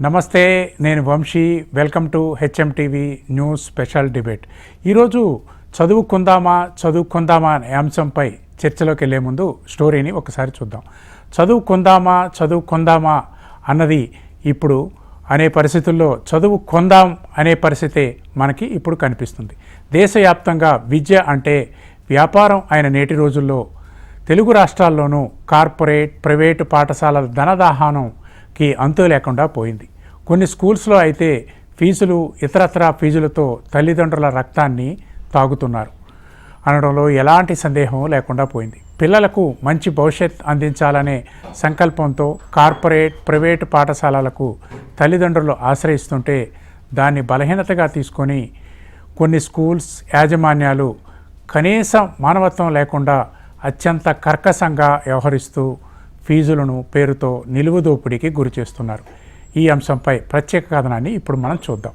నమస్తే, నేను Vamsi. Welcome to HMTV news special debate. ఈరోజు చదువుకుందామా అనే అంశంపై చర్చలోకి వెళ్ళే ముందు స్టోరీని ఒకసారి చూద్దాం. చదువుకుందామా అన్నది ఇప్పుడు అనే పరిస్థితుల్లో చదువుకుందాం అనే పరిస్థితే మనకి ఇప్పుడు కనిపిస్తుంది. దేశవ్యాప్తంగా విద్య అంటే వ్యాపారం అయిన నేటి రోజుల్లో తెలుగు రాష్ట్రాల్లోనూ కార్పొరేట్, ప్రైవేటు పాఠశాలల ధనదాహానంకి అంతు లేకుండా పోయింది. కొన్ని స్కూల్స్లో అయితే ఫీజులు ఇతరత్రా ఫీజులతో తల్లిదండ్రుల రక్తాన్ని తాగుతున్నారు అనడంలో ఎలాంటి సందేహం లేకుండా పోయింది. పిల్లలకు మంచి భవిష్యత్ అందించాలనే సంకల్పంతో కార్పొరేట్, ప్రైవేటు పాఠశాలలకు తల్లిదండ్రులు ఆశ్రయిస్తుంటే దాన్ని బలహీనతగా తీసుకొని కొన్ని స్కూల్స్ యాజమాన్యాలు కనీసం మానవత్వం లేకుండా అత్యంత కర్కశంగా వ్యవహరిస్తూ ఫీజులను పేరుతో నిలువు దోపిడీకి గురి చేస్తున్నారు. ఈ అంశంపై ప్రత్యేక కథనాన్ని ఇప్పుడు మనం చూద్దాం.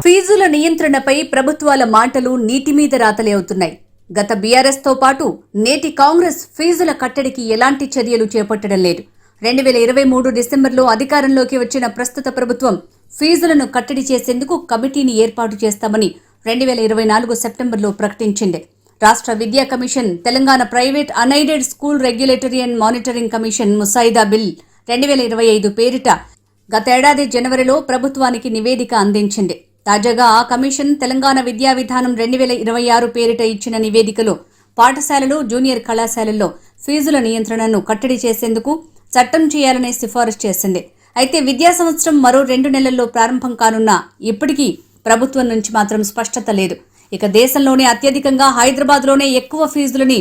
ఫీజుల నియంత్రణపై ప్రభుత్వాల మాటలు నీటి మీద రాతలే అవుతున్నాయి. గత బీఆర్ఎస్ తో పాటు నేటి కాంగ్రెస్ ఫీజుల కట్టడికి ఎలాంటి చర్యలు చేపట్టడం లేదు. 2023 డిసెంబర్లో అధికారంలోకి వచ్చిన ప్రస్తుత ప్రభుత్వం ఫీజులను కట్టడి చేసేందుకు కమిటీని ఏర్పాటు చేస్తామని 2024 సెప్టెంబర్లో ప్రకటించింది. రాష్ట్ర విద్యా commission, Telangana private unaided school regulatory and monitoring commission ముసాయిదా బిల్ 2025 పేరిట గతేడాది జనవరిలో ప్రభుత్వానికి నివేదిక అందించింది. తాజాగా ఆ కమిషన్ తెలంగాణ విద్యా విధానం 2026 పేరిట ఇచ్చిన నివేదికలో పాఠశాలలు, జూనియర్ కళాశాలల్లో ఫీజుల నియంత్రణను కట్టడి చేసేందుకు చట్టం చేయాలనే సిఫారసు చేసింది. అయితే విద్యా సంవత్సరం మరో 2 నెలల్లో ప్రారంభం కానున్నా ఇప్పటికీ ప్రభుత్వం నుంచి మాత్రం స్పష్టత లేదు. ఇక దేశంలోనే అత్యధికంగా హైదరాబాద్లోనే ఎక్కువ ఫీజులని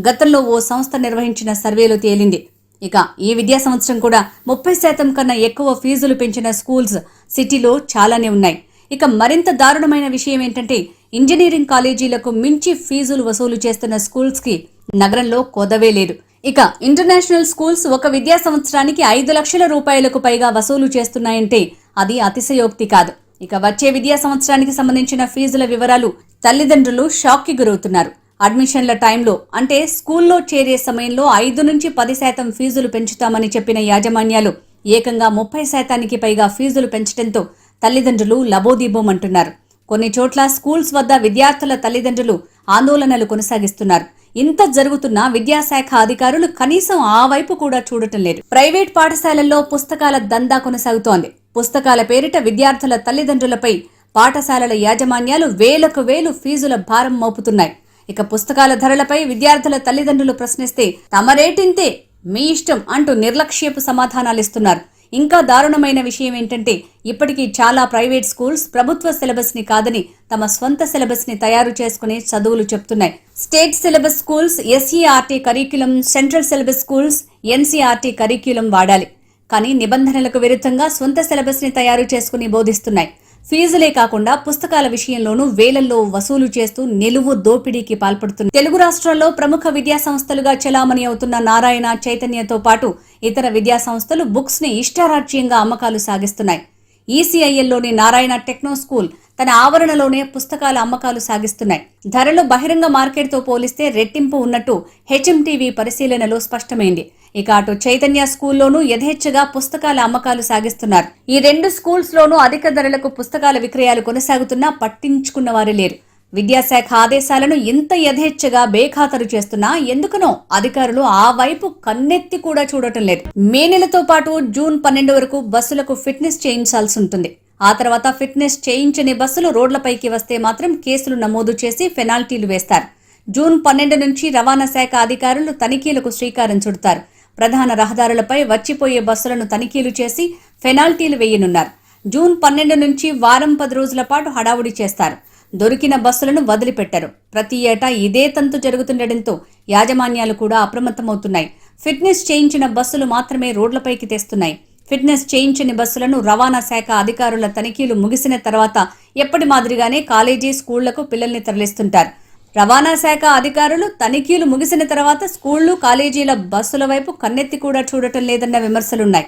గతంలో ఓ సంస్థ నిర్వహించిన సర్వేలో తేలింది. ఇక ఈ విద్యా సంవత్సరం కూడా 30% కన్నా ఎక్కువ ఫీజులు పెంచిన స్కూల్స్ సిటీలో చాలానే ఉన్నాయి. ఇక మరింత దారుణమైన విషయం ఏంటంటే ఇంజనీరింగ్ కాలేజీలకు మించి ఫీజులు వసూలు చేస్తున్న స్కూల్స్ కి నగరంలో కొదవే లేదు. ఇక ఇంటర్నేషనల్ స్కూల్స్ ఒక విద్యా సంవత్సరానికి 5 లక్షల రూపాయలకు పైగా వసూలు చేస్తున్నాయంటే అది అతిశయోక్తి కాదు. ఇక వచ్చే విద్యా సంవత్సరానికి సంబంధించిన ఫీజుల వివరాలు తల్లిదండ్రులు షాక్ కి గురవుతున్నారు. అడ్మిషన్ల టైంలో అంటే స్కూల్లో చేరే సమయంలో 5 నుంచి 10% ఫీజులు పెంచుతామని చెప్పిన యాజమాన్యాలు ఏకంగా 30% పైగా ఫీజులు పెంచడంతో తల్లిదండ్రులు లబోదీబోమంటున్నారు. కొన్ని చోట్ల స్కూల్స్ వద్ద విద్యార్థుల తల్లిదండ్రులు ఆందోళనలు కొనసాగిస్తున్నారు. ఇంత జరుగుతున్నా విద్యాశాఖ అధికారులు కనీసం ఆ వైపు కూడా చూడటం లేదు. ప్రైవేట్ పాఠశాలల్లో పుస్తకాల దందా కొనసాగుతోంది. పుస్తకాల పేరిట విద్యార్థుల తల్లిదండ్రులపై పాఠశాలల యాజమాన్యాలు వేలకు వేలు ఫీజుల భారం మోపుతున్నాయి. ఇక పుస్తకాల ధరలపై విద్యార్థుల తల్లిదండ్రులు ప్రశ్నిస్తే తమ రేటింతే, మీ ఇష్టం అంటూ నిర్లక్ష్యపు సమాధానాలిస్తున్నారు. ఇంకా దారుణమైన విషయం ఏంటంటే ఇప్పటికీ చాలా ప్రైవేట్ స్కూల్స్ ప్రభుత్వ సిలబస్ ని కాదని తమ స్వంత సిలబస్ ని తయారు చేసుకునే చదువులు చెప్తున్నాయి. State syllabus schools SERT curriculum, central syllabus schools NCERT curriculum వాడాలి. కానీ నిబంధనలకు విరుద్ధంగా సొంత సిలబస్ ని తయారు చేసుకుని బోధిస్తున్నాయి. ఫీజులే కాకుండా పుస్తకాల విషయంలోనూ వేలల్లో వసూలు చేస్తూ నిలువు దోపిడీకి పాల్పడుతుంది. తెలుగు రాష్ట్రాల్లో ప్రముఖ విద్యా సంస్థలుగా చెలామణి అవుతున్న నారాయణ, చైతన్యతో పాటు ఇతర విద్యా సంస్థలు బుక్స్ ని ఇష్టారాజ్యంగా అమ్మకాలు సాగిస్తున్నాయి. ఈసీఐఎల్లోని నారాయణ టెక్నో స్కూల్ తన ఆవరణలోనే పుస్తకాల అమ్మకాలు సాగిస్తున్నాయి. ధరలు బహిరంగ మార్కెట్తో పోలిస్తే రెట్టింపు ఉన్నట్టు హెచ్ఎంటీవీ పరిశీలనలో స్పష్టమైంది. ఇక అటు చైతన్య స్కూల్లోనూ యథేచ్ఛగా పుస్తకాల అమ్మకాలు సాగిస్తున్నారు. ఈ 2 స్కూల్స్ లోనూ అధిక ధరలకు పుస్తకాల విక్రయాలు కొనసాగుతున్నా పట్టించుకున్న వారే లేరు. విద్యాశాఖ ఆదేశాలను ఇంత యథేచ్ఛగా బేఖాతరు చేస్తున్నా ఎందుకనో అధికారులు ఆ వైపు కన్నెత్తి కూడా చూడటం లేదు. మే నెలతో పాటు జూన్ 12 వరకు బస్సులకు ఫిట్నెస్ చేయించాల్సి ఉంటుంది. ఆ తర్వాత ఫిట్నెస్ చేయించని బస్సులు రోడ్లపైకి వస్తే మాత్రం కేసులు నమోదు చేసి పెనాల్టీలు వేస్తారు. జూన్ 12 నుంచి రవాణా శాఖ అధికారులు తనిఖీలకు శ్రీకారం చుడతారు. ప్రధాన రహదారులపై వచ్చిపోయే బస్సులను తనిఖీలు చేసి పెనాల్టీలు వేయనున్నారు. జూన్ 12 నుంచి వారం 10 రోజుల పాటు హడావుడి చేస్తారు. దొరికిన బస్సులను వదిలిపెట్టారు. ప్రతి ఏటా ఇదే తంతు జరుగుతుండటంతో యాజమాన్యాలు కూడా అప్రమత్తమవుతున్నాయి. ఫిట్నెస్ చేయించిన బస్సులు మాత్రమే రోడ్లపైకి తెస్తున్నాయి. ఫిట్నెస్ చేయించని బస్సులను రవాణా శాఖ అధికారుల తనిఖీలు ముగిసిన తర్వాత ఎప్పటి మాదిరిగానే కాలేజీ, స్కూళ్లకు పిల్లల్ని తరలిస్తుంటారు. రవాణా శాఖ అధికారులు తనిఖీలు ముగిసిన తర్వాత స్కూళ్లు, కాలేజీల బస్సుల వైపు కన్నెత్తి కూడా చూడటం లేదన్న విమర్శలున్నాయి.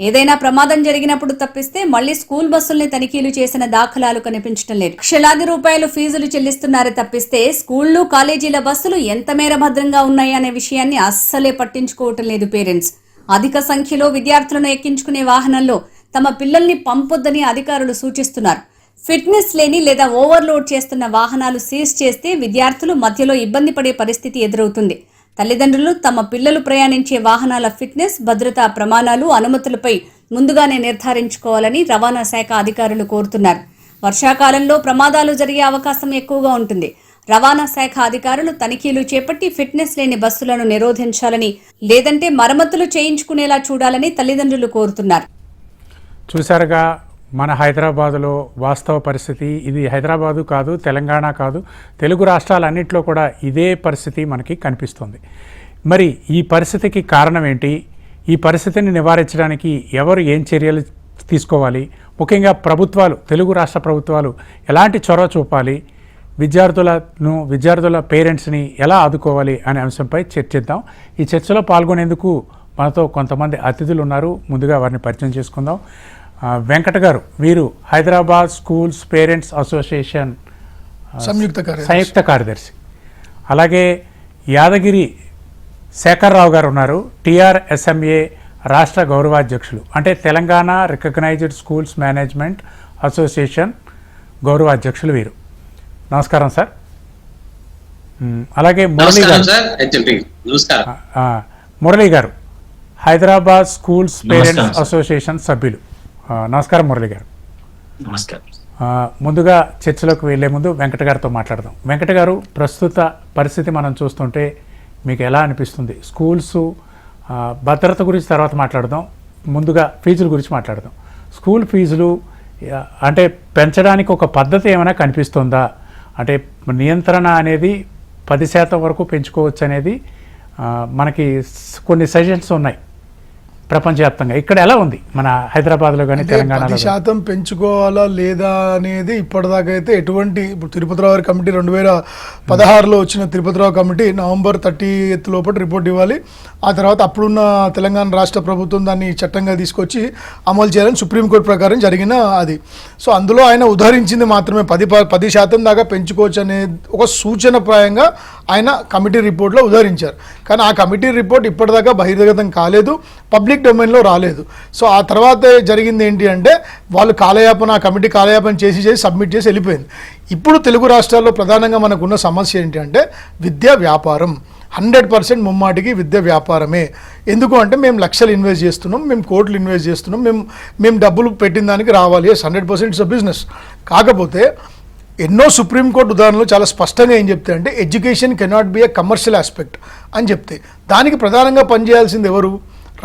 ఏదైనా ప్రమాదం జరిగినప్పుడు తప్పిస్తే మళ్లీ స్కూల్ బస్సుల్ని తనిఖీలు చేసిన దాఖలాలు కనిపించడం లేదు. లక్షలాది రూపాయలు ఫీజులు చెల్లిస్తున్నారే తప్పిస్తే స్కూళ్లు, కాలేజీల బస్సులు ఎంత మేర భద్రంగా ఉన్నాయనే విషయాన్ని అస్సలే పట్టించుకోవటం లేదు పేరెంట్స్. అధిక సంఖ్యలో విద్యార్థులను ఎక్కించుకునే వాహనంలో తమ పిల్లల్ని పంపొద్దని అధికారులు సూచిస్తున్నారు. ఫిట్నెస్ లేని లేదా ఓవర్లోడ్ చేస్తున్న వాహనాలు సీజ్ చేస్తే విద్యార్థులు మధ్యలో ఇబ్బంది పడే పరిస్థితి ఎదురవుతుంది. తల్లిదండ్రులు తమ పిల్లలు ప్రయాణించే వాహనాల ఫిట్నెస్, భద్రతా ప్రమాణాలు, అనుమతులపై ముందుగానే నిర్ధారించుకోవాలని రవాణా శాఖ అధికారులు కోరుతున్నారు. వర్షాకాలంలో ప్రమాదాలు జరిగే అవకాశం ఎక్కువగా ఉంటుంది. రవాణా శాఖ అధికారులు తనిఖీలు చేపట్టి ఫిట్నెస్ లేని బస్సులను నిరోధించాలని, లేదంటే మరమ్మతులు చేయించుకునేలా చూడాలని తల్లిదండ్రులు కోరుతున్నారు. చూశారుగా మన హైదరాబాదులో వాస్తవ పరిస్థితి. ఇది హైదరాబాదు కాదు, తెలంగాణ కాదు, తెలుగు రాష్ట్రాలన్నింటిలో కూడా ఇదే పరిస్థితి మనకి కనిపిస్తుంది. మరి ఈ పరిస్థితికి కారణం ఏంటి? ఈ పరిస్థితిని నివారించడానికి ఎవరు ఏం చర్యలు తీసుకోవాలి? ముఖ్యంగా ప్రభుత్వాలు, తెలుగు రాష్ట్ర ప్రభుత్వాలు ఎలాంటి చొరవ చూపాలి? విద్యార్థుల పేరెంట్స్ని ఎలా ఆదుకోవాలి అనే అంశంపై చర్చిద్దాం. ఈ చర్చలో పాల్గొనేందుకు మనతో కొంతమంది అతిథులు ఉన్నారు. ముందుగా వారిని పరిచయం చేసుకుందాం. వెంకట గారు, వీరు హైదరాబాద్ స్కూల్స్ పేరెంట్స్ అసోసియేషన్ సంయుక్త కార్యదర్శి. అలాగే యాదగిరి శేఖర్రావు గారు ఉన్నారు, TRSMA రాష్ట్ర గౌరవాధ్యక్షులు, అంటే Telangana recognised schools management association గౌరవాధ్యక్షులు వీరు. నమస్కారం సార్. అలాగే మురళీ గారు హైదరాబాద్ స్కూల్స్ పేరెంట్స్ అసోసియేషన్ సభ్యులు. నమస్కారం మురళి గారు. ముందుగా చర్చలోకి వెళ్లే ముందు వెంకట గారితో మాట్లాడదాం. వెంకట గారు, ప్రస్తుత పరిస్థితి మనం చూస్తుంటే మీకు ఎలా అనిపిస్తుంది? స్కూల్స్ భద్రత గురించి తర్వాత మాట్లాడదాం, ముందుగా ఫీజుల గురించి మాట్లాడదాం. స్కూల్ ఫీజులు అంటే పెంచడానికి ఒక పద్ధతి ఏమైనా కనిపిస్తుందా? అంటే నియంత్రణ అనేది 10% వరకు పెంచుకోవచ్చు అనేది మనకి కొన్ని సజెషన్స్ ఉన్నాయి ప్రపంచవ్యాప్తంగా. ఇక్కడ ఎలా ఉంది మన హైదరాబాద్లో కానీ తెలంగాణలో? 10% పెంచుకోవాలా లేదా అనేది ఇప్పటిదాకా అయితే ఎటువంటి, ఇప్పుడు తిరుపతిరావు గారి కమిటీ 2016లో వచ్చిన తిరుపతిరావు కమిటీ నవంబర్ 30 లోపల రిపోర్ట్ ఇవ్వాలి. ఆ తర్వాత అప్పుడున్న తెలంగాణ రాష్ట్ర ప్రభుత్వం దాన్ని చట్టంగా తీసుకొచ్చి అమలు చేయాలని సుప్రీంకోర్టు ప్రకారం జరిగిన అది. సో అందులో ఆయన ఉదహరించింది మాత్రమే 10% దాకా పెంచుకోవచ్చు అనే ఒక సూచనప్రాయంగా ఆయన కమిటీ రిపోర్ట్లో ఉదహరించారు. కానీ ఆ కమిటీ రిపోర్ట్ ఇప్పటిదాకా బహిర్గతం కాలేదు, పబ్లిక్ డొమైన్లో రాలేదు. సో ఆ తర్వాత జరిగింది ఏంటి అంటే వాళ్ళు ఆ కమిటీ కాలయాపన చేసి సబ్మిట్ చేసి వెళ్ళిపోయింది. ఇప్పుడు తెలుగు రాష్ట్రాల్లో ప్రధానంగా మనకున్న సమస్య ఏంటి అంటే విద్యా వ్యాపారం. 100% ముమ్మాటికి విద్య వ్యాపారమే. ఎందుకు అంటే మేము లక్షలు ఇన్వెస్ట్ చేస్తున్నాం, మేము కోట్లు ఇన్వెస్ట్ చేస్తున్నాం, మేము డబ్బులు పెట్టిన దానికి రావాలి. 100% ఇట్స్ అ బిజినెస్. కాకపోతే ఎన్నో సుప్రీంకోర్టు ఉదాహరణలు చాలా స్పష్టంగా ఏం చెప్తాయి అంటే education cannot be a commercial aspect అని చెప్తే, దానికి ప్రధానంగా పనిచేయాల్సింది ఎవరు?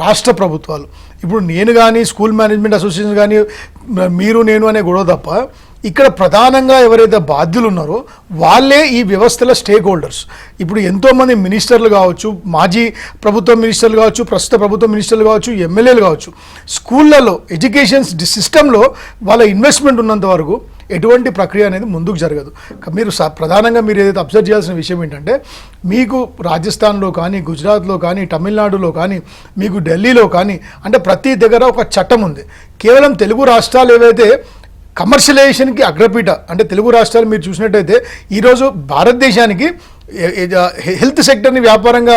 రాష్ట్ర ప్రభుత్వాలు. ఇప్పుడు నేను కానీ స్కూల్ మేనేజ్మెంట్ అసోసియేషన్ కానీ మీరు నేను అనే గొడవ తప్ప ఇక్కడ ప్రధానంగా ఎవరైతే బాధ్యులు ఉన్నారో వాళ్ళే ఈ వ్యవస్థల స్టేక్ హోల్డర్స్. ఇప్పుడు ఎంతోమంది మినిస్టర్లు కావచ్చు, మాజీ ప్రభుత్వ మినిస్టర్లు కావచ్చు, ప్రస్తుత ప్రభుత్వ మినిస్టర్లు కావచ్చు, ఎమ్మెల్యేలు కావచ్చు, స్కూళ్ళలో ఎడ్యుకేషన్ సిస్టంలో వాళ్ళ ఇన్వెస్ట్మెంట్ ఉన్నంత వరకు ఎటువంటి ప్రక్రియ అనేది ముందుకు జరగదు. మీరు ప్రధానంగా మీరు ఏదైతే అబ్జర్వ్ చేయాల్సిన విషయం ఏంటంటే మీకు రాజస్థాన్లో కానీ, గుజరాత్లో కానీ, తమిళనాడులో కానీ, మీకు ఢిల్లీలో కానీ అంటే ప్రతి దగ్గర ఒక చట్టం ఉంది. కేవలం తెలుగు రాష్ట్రాలు ఏవైతే కమర్షియలైజేషన్కి అగ్రపీఠ, అంటే తెలుగు రాష్ట్రాలు మీరు చూసినట్టయితే ఈరోజు భారతదేశానికి హెల్త్ సెక్టర్ని వ్యాపారంగా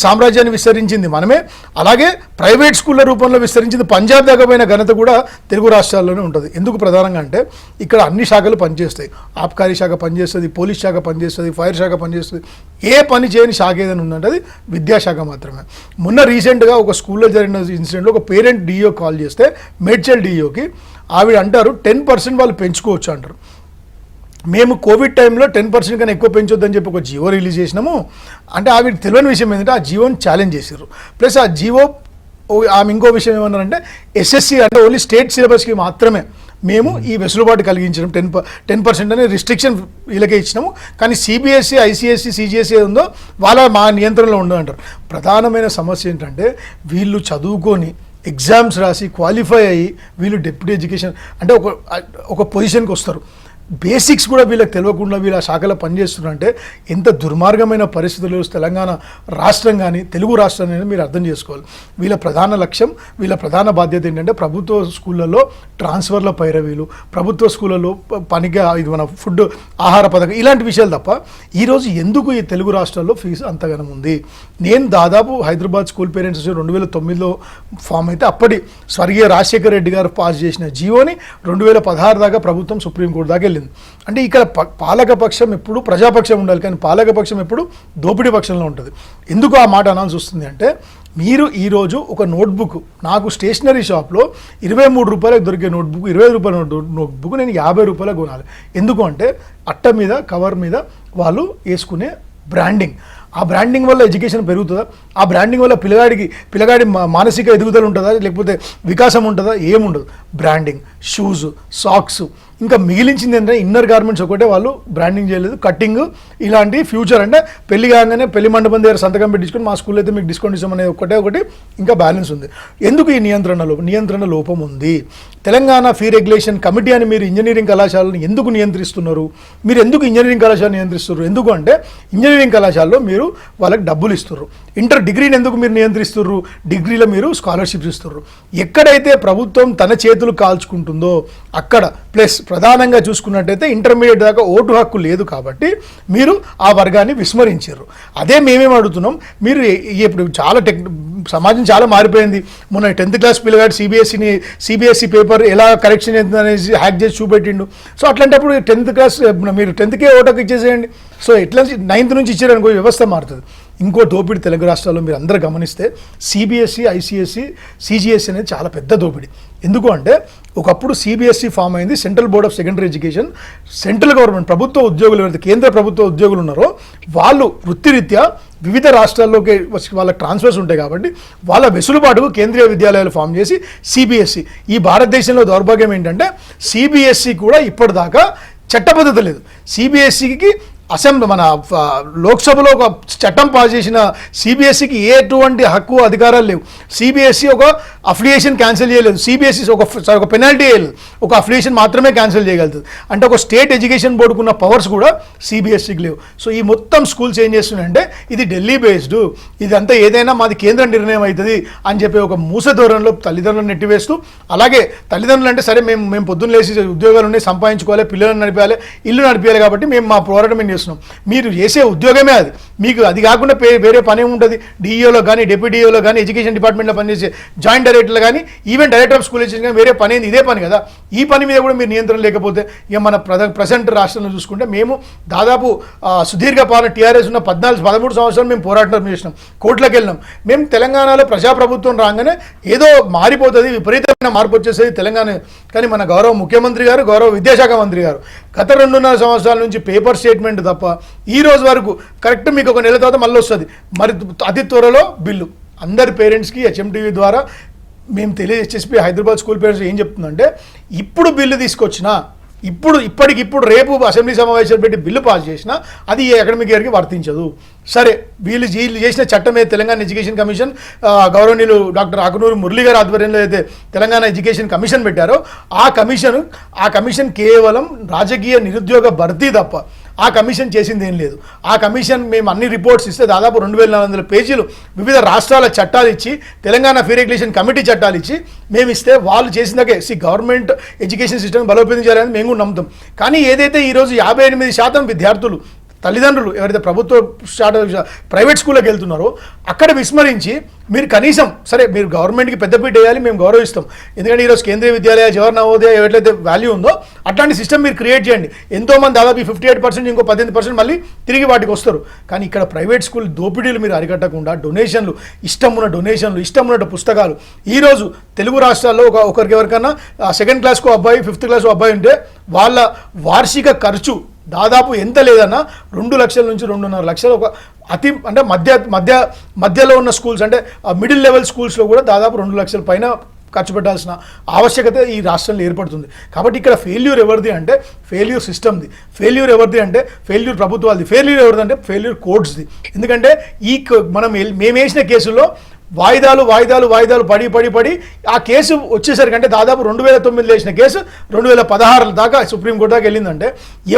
సామ్రాజ్యాన్ని విస్తరించింది మనమే. అలాగే ప్రైవేట్ స్కూళ్ళ రూపంలో విస్తరించింది పంజాబ్ దాకా పోయిన ఘనత కూడా తెలుగు రాష్ట్రాల్లోనే ఉంటుంది. ఎందుకు ప్రధానంగా అంటే ఇక్కడ అన్ని శాఖలు పనిచేస్తాయి. ఆబ్కారీ శాఖ పనిచేస్తుంది, పోలీస్ శాఖ పనిచేస్తుంది, ఫైర్ శాఖ పనిచేస్తుంది. ఏ పని చేయని శాఖ ఏదైనా ఉందంటే అది విద్యాశాఖ మాత్రమే. మొన్న రీసెంట్గా ఒక స్కూల్లో జరిగిన ఇన్సిడెంట్లో ఒక పేరెంట్ డిఓ కాల్ చేస్తే మేడ్చల్ డిఓకి ఆవిడ అంటారు 10% వాళ్ళు పెంచుకోవచ్చు అంటారు. మేము కోవిడ్ టైంలో 10% కన్నా ఎక్కువ పెంచొద్దని చెప్పి ఒక జీవో రిలీజ్ చేసినాము అంటే ఆవిడకి తెలియని విషయం ఏంటంటే ఆ జీవోని ఛాలెంజ్ చేశారు. ప్లస్ ఆ జీవో ఆమె ఇంకో విషయం ఏమన్నారంటే SSC అంటే ఓన్లీ స్టేట్ సిలబస్కి మాత్రమే మేము ఈ వెసులుబాటు కలిగించడం 10% అనే రిస్ట్రిక్షన్ వీళ్ళకే ఇచ్చినాము. కానీ CBSE, ICSE, CGSE ఉందో మా నియంత్రణలో ఉండదు అంటారు. ప్రధానమైన సమస్య ఏంటంటే వీళ్ళు చదువుకొని ఎగ్జామ్స్ రాసి క్వాలిఫై అయ్యి వీళ్ళు డెప్యూటీ ఎడ్యుకేషన్ అంటే ఒక పొజిషన్కి వస్తారు. బేసిక్స్ కూడా వీళ్ళకి తెలియకుండా వీళ్ళ శాఖలో పనిచేస్తున్నారంటే ఎంత దుర్మార్గమైన పరిస్థితులు తెలంగాణ రాష్ట్రం కానీ తెలుగు రాష్ట్రం అనేది మీరు అర్థం చేసుకోవాలి. వీళ్ళ ప్రధాన లక్ష్యం, వీళ్ళ ప్రధాన బాధ్యత ఏంటంటే ప్రభుత్వ స్కూళ్ళల్లో ట్రాన్స్ఫర్ల పైరవీలు, ప్రభుత్వ స్కూళ్ళలో పనిగా ఇది మన ఫుడ్ ఆహార పథకం ఇలాంటి విషయాలు తప్ప ఈరోజు ఎందుకు ఈ తెలుగు రాష్ట్రాల్లో ఫీజు అంతగానం ఉంది. నేను దాదాపు హైదరాబాద్ స్కూల్ పేరెంట్స్ 2009లో ఫామ్ అయితే అప్పటి స్వర్గీయ రాజశేఖర రెడ్డి గారు పాస్ చేసిన జీవోని 2016 దాకా ప్రభుత్వం సుప్రీంకోర్టు దాకా వెళ్ళింది. అంటే ఇక్కడ పాలకపక్షం ఎప్పుడు ప్రజాపక్షం ఉండాలి, కానీ పాలకపక్షం ఎప్పుడు దోపిడీ పక్షంలో ఉంటుంది. ఎందుకు ఆ మాట అనాల్సి వస్తుంది అంటే, మీరు ఈరోజు ఒక నోట్బుక్ నాకు స్టేషనరీ షాప్లో 23 రూపాయలకు దొరికే నోట్బుక్, 25 రూపాయల నోట్బుక్ నేను 50 రూపాయలకు కొనాలి. ఎందుకు అంటే అట్ట మీద కవర్ మీద వాళ్ళు వేసుకునే బ్రాండింగ్, ఆ బ్రాండింగ్ వల్ల ఎడ్యుకేషన్ పెరుగుతుందా, ఆ బ్రాండింగ్ వల్ల పిల్లగాడి మానసిక ఎదుగుదల ఉంటుందా, లేకపోతే వికాసం ఉంటుందా? ఏముండదు. బ్రాండింగ్, షూస్, సాక్స్, ఇంకా మిగిలించింది ఏంటంటే ఇన్నర్ గార్మెంట్స్ ఒకటే వాళ్ళు బ్రాండింగ్ చేయలేదు. కట్టింగ్ ఇలాంటి ఫ్యూచర్ అంటే పెళ్లి కాగానే పెళ్లి మండపం దగ్గర సంతకం పెట్టించుకొని మా స్కూల్లో అయితే మీకు డిస్కౌంట్ ఇస్తామనేది ఒకటి ఇంకా బ్యాలెన్స్ ఉంది. ఎందుకు ఈ నియంత్రణ లోపం ఉంది? తెలంగాణ ఫీ రెగ్యులేషన్ కమిటీ అని మీరు ఇంజనీరింగ్ కళాశాలను ఎందుకు నియంత్రిస్తున్నారు? మీరు ఎందుకు ఇంజనీరింగ్ కళాశాలను నియంత్రిస్తున్నారు? ఎందుకు అంటే ఇంజనీరింగ్ కళాశాలలో మీరు వాళ్ళకి డబ్బులు ఇస్తున్నారు. డిగ్రీని ఎందుకు మీరు నియంత్రిస్తున్నారు? డిగ్రీలో మీరు స్కాలర్షిప్స్ ఇస్తున్నారు. ఎక్కడైతే ప్రభుత్వం తన చేతులు కాల్చుకుంటుందో అక్కడ, ప్లస్ ప్రధానంగా చూసుకున్నట్టయితే ఇంటర్మీడియట్ దాకా ఓటు హక్కు లేదు కాబట్టి మీరు ఆ వర్గాన్ని విస్మరించారు. అదే మేమేం అడుగుతున్నాం, మీరు ఇప్పుడు సమాజం చాలా మారిపోయింది. మొన్న 10th క్లాస్ పిల్లగాడు సిబిఎస్ఈ పేపర్ ఎలా కరెక్షన్ అవుతుంది అనేసి హ్యాక్ చేసి చూపెట్టిండు. సో అట్లాంటప్పుడు 10th క్లాస్ మీరు 10th ఓటు హక్కు ఇచ్చేసేయండి. సో ఎట్లా 9th నుంచి ఇచ్చారనుకో వ్యవస్థ మారుతుంది. ఇంకో దోపిడీ తెలుగు రాష్ట్రాల్లో మీరు అందరూ గమనిస్తే సిబిఎస్ఈ, ఐసిఎస్ఈ, సిజిఎస్ఈ అనేది చాలా పెద్ద దోపిడీ. ఎందుకు అంటే ఒకప్పుడు సిబిఎస్ఈ ఫామ్ అయింది, central board of secondary education. Central government ప్రభుత్వ ఉద్యోగులు ఎవరైతే కేంద్ర ప్రభుత్వ ఉద్యోగులు ఉన్నారో వాళ్ళు వృత్తిరీత్యా వివిధ రాష్ట్రాల్లోకి వాళ్ళకి ట్రాన్స్ఫర్స్ ఉంటాయి కాబట్టి వాళ్ళ వెసులుబాటుకు కేంద్రీయ విద్యాలయాలు ఫామ్ చేసి సిబిఎస్ఈ. ఈ భారతదేశంలో దౌర్భాగ్యం ఏంటంటే సిబిఎస్ఈ కూడా ఇప్పటిదాకా చట్టబద్ధత లేదు. సిబిఎస్ఈకి మన లోక్సభలో ఒక చట్టం పాస్ చేసిన సిబిఎస్ఈకి ఎటువంటి హక్కు అధికారాలు లేవు. సిబిఎస్ఈ ఒక అఫిలియేషన్ క్యాన్సిల్ చేయలేదు, సిబిఎస్ఈ ఒక పెనాల్టీ వేయలేదు, ఒక అఫిలియేషన్ మాత్రమే క్యాన్సిల్ చేయగలుగుతుంది. అంటే ఒక స్టేట్ ఎడ్యుకేషన్ బోర్డుకున్న పవర్స్ కూడా సిబిఎస్ఈకి లేవు. సో ఈ మొత్తం స్కూల్స్ ఏం చేస్తున్నాయంటే ఇది ఢిల్లీ బేస్డ్, ఇదంతా ఏదైనా మాది కేంద్ర నిర్ణయం అవుతుంది అని చెప్పి ఒక మూస ధోరణిలో తల్లిదండ్రులను నెట్టివేస్తూ, అలాగే తల్లిదండ్రులు అంటే సరే మేము పొద్దున్న లేచి ఉద్యోగాలు ఉన్నాయి, సంపాదించుకోవాలి, పిల్లలను నడిపేయాలి, ఇల్లు నడిపేయాలి కాబట్టి మేము మా పోరాటం చేస్తున్నాం. మీరు చేసే ఉద్యోగమే అది. మీకు అది కాకుండా వేరే పని ఉంటుంది. డిఈఓలో కానీ, డిప్యూటీఈఓలో కానీ, ఎడ్యుకేషన్ డిపార్ట్మెంట్లో పనిచేసే జాయింట్ డైరెక్టర్లు కానీ, even director of school education కానీ వేరే పని ఏంది? ఇదే పని కదా. ఈ పని మీద కూడా మీరు నియంత్రణ లేకపోతే ఇక మన ప్రజెంట్ రాష్ట్రంలో చూసుకుంటే మేము దాదాపు సుదీర్ఘ పాలన టీఆర్ఎస్ ఉన్న 13 సంవత్సరాలు మేము పోరాటం చేసినాం, కోర్టులకు వెళ్ళినాం. మేము తెలంగాణలో ప్రజాప్రభుత్వం రాగానే ఏదో మారిపోతుంది, విపరీతమైన మార్పు వచ్చేసేది తెలంగాణ. కానీ మన గౌరవ ముఖ్యమంత్రి గారు, గౌరవ విద్యాశాఖ మంత్రి గారు గత 2.5 సంవత్సరాల నుంచి పేపర్ స్టేట్మెంట్ తప్ప ఈ రోజు వరకు కరెక్ట్ మీకు ఒక నెల తర్వాత మళ్ళీ వస్తుంది. మరి అతి త్వరలో బిల్లు అందరి పేరెంట్స్కి హెచ్ఎంటీవీ ద్వారా మేము తెలియజేసి హైదరాబాద్ స్కూల్ పేరెంట్స్ ఏం చెప్తుందంటే, ఇప్పుడు బిల్లు తీసుకొచ్చినా ఇప్పటికిప్పుడు రేపు అసెంబ్లీ సమావేశాలు పెట్టి బిల్లు పాస్ చేసినా అది ఈ అకాడమిక్ ఇయర్కి వర్తించదు. సరే, వీళ్ళు చేసిన చట్టమే తెలంగాణ ఎడ్యుకేషన్ కమిషన్, గౌరవనీయులు డాక్టర్ ఆకునూరు మురళి గారి ఆధ్వర్యంలో అయితే తెలంగాణ ఎడ్యుకేషన్ కమిషన్ పెట్టారో ఆ కమిషన్ కేవలం రాజకీయ నిరుద్యోగ భర్తీ తప్ప ఆ కమిషన్ చేసింది ఏం లేదు. ఆ కమిషన్ మేము అన్ని రిపోర్ట్స్ ఇస్తే దాదాపు 2400 పేజీలు వివిధ రాష్ట్రాల చట్టాలు ఇచ్చి, తెలంగాణ ఫీ రెగ్యులేషన్ కమిటీ చట్టాలు ఇచ్చి మేము ఇస్తే వాళ్ళు చేసిందాకే గవర్నమెంట్ ఎడ్యుకేషన్ సిస్టమ్ బలోపేతం చేయాలని మేము కూడా నమ్ముతాం. కానీ ఏదైతే ఈరోజు 58% విద్యార్థులు తల్లిదండ్రులు ఎవరైతే ప్రైవేట్ స్కూల్లోకి వెళ్తున్నారో అక్కడ విస్మరించి మీరు కనీసం సరే మీరు గవర్నమెంట్కి పెద్దపీట వేయాలి, మేము గౌరవిస్తాం. ఎందుకంటే ఈరోజు కేంద్రీయ విద్యాలయ, జవహర్ నవోదయ ఎట్లయితే వాల్యూ ఉందో అట్లాంటి సిస్టమ్ మీరు క్రియేట్ చేయండి. ఎంతోమంది దాదాపు 58%, ఇంకో 18% మళ్ళీ తిరిగి వాటికి వస్తారు. కానీ ఇక్కడ ప్రైవేట్ స్కూల్ దోపిడీలు మీరు అరికట్టకుండా డొనేషన్లు, ఇష్టం ఉన్న పుస్తకాలు. ఈరోజు తెలుగు రాష్ట్రాల్లో ఒకరికి ఎవరికన్నా 2nd క్లాస్కు అబ్బాయి, 5th క్లాస్కు అబ్బాయి ఉంటే వాళ్ళ వార్షిక ఖర్చు దాదాపు ఎంత లేదన్నా 2 లక్షల నుంచి 2.5 లక్షలు. ఒక అంటే మధ్యలో ఉన్న స్కూల్స్ అంటే మిడిల్ లెవెల్ స్కూల్స్లో కూడా దాదాపు 2 లక్షల పైన ఖర్చు పెట్టాల్సిన ఆవశ్యకత ఈ రాష్ట్రంలో ఏర్పడుతుంది. కాబట్టి ఇక్కడ ఫెయిల్యూర్ ఎవరిది అంటే ఫెయిల్యూర్ సిస్టమ్ది, ఫెయిల్యూర్ ఎవరిది అంటే ఫెయిల్యూర్ ప్రభుత్వాలది, ఫెయిల్యూర్ ఎవరిది అంటే ఫెయిల్యూర్ కోర్ట్స్ది. ఎందుకంటే మేము వేసిన కేసుల్లో వాయిదాలు వాయిదాలు వాయిదాలు పడి పడి పడి ఆ కేసు వచ్చేసరికి అంటే దాదాపు 2009 వేసిన కేసు 2016 దాకా సుప్రీంకోర్టు దాకా వెళ్ళిందంటే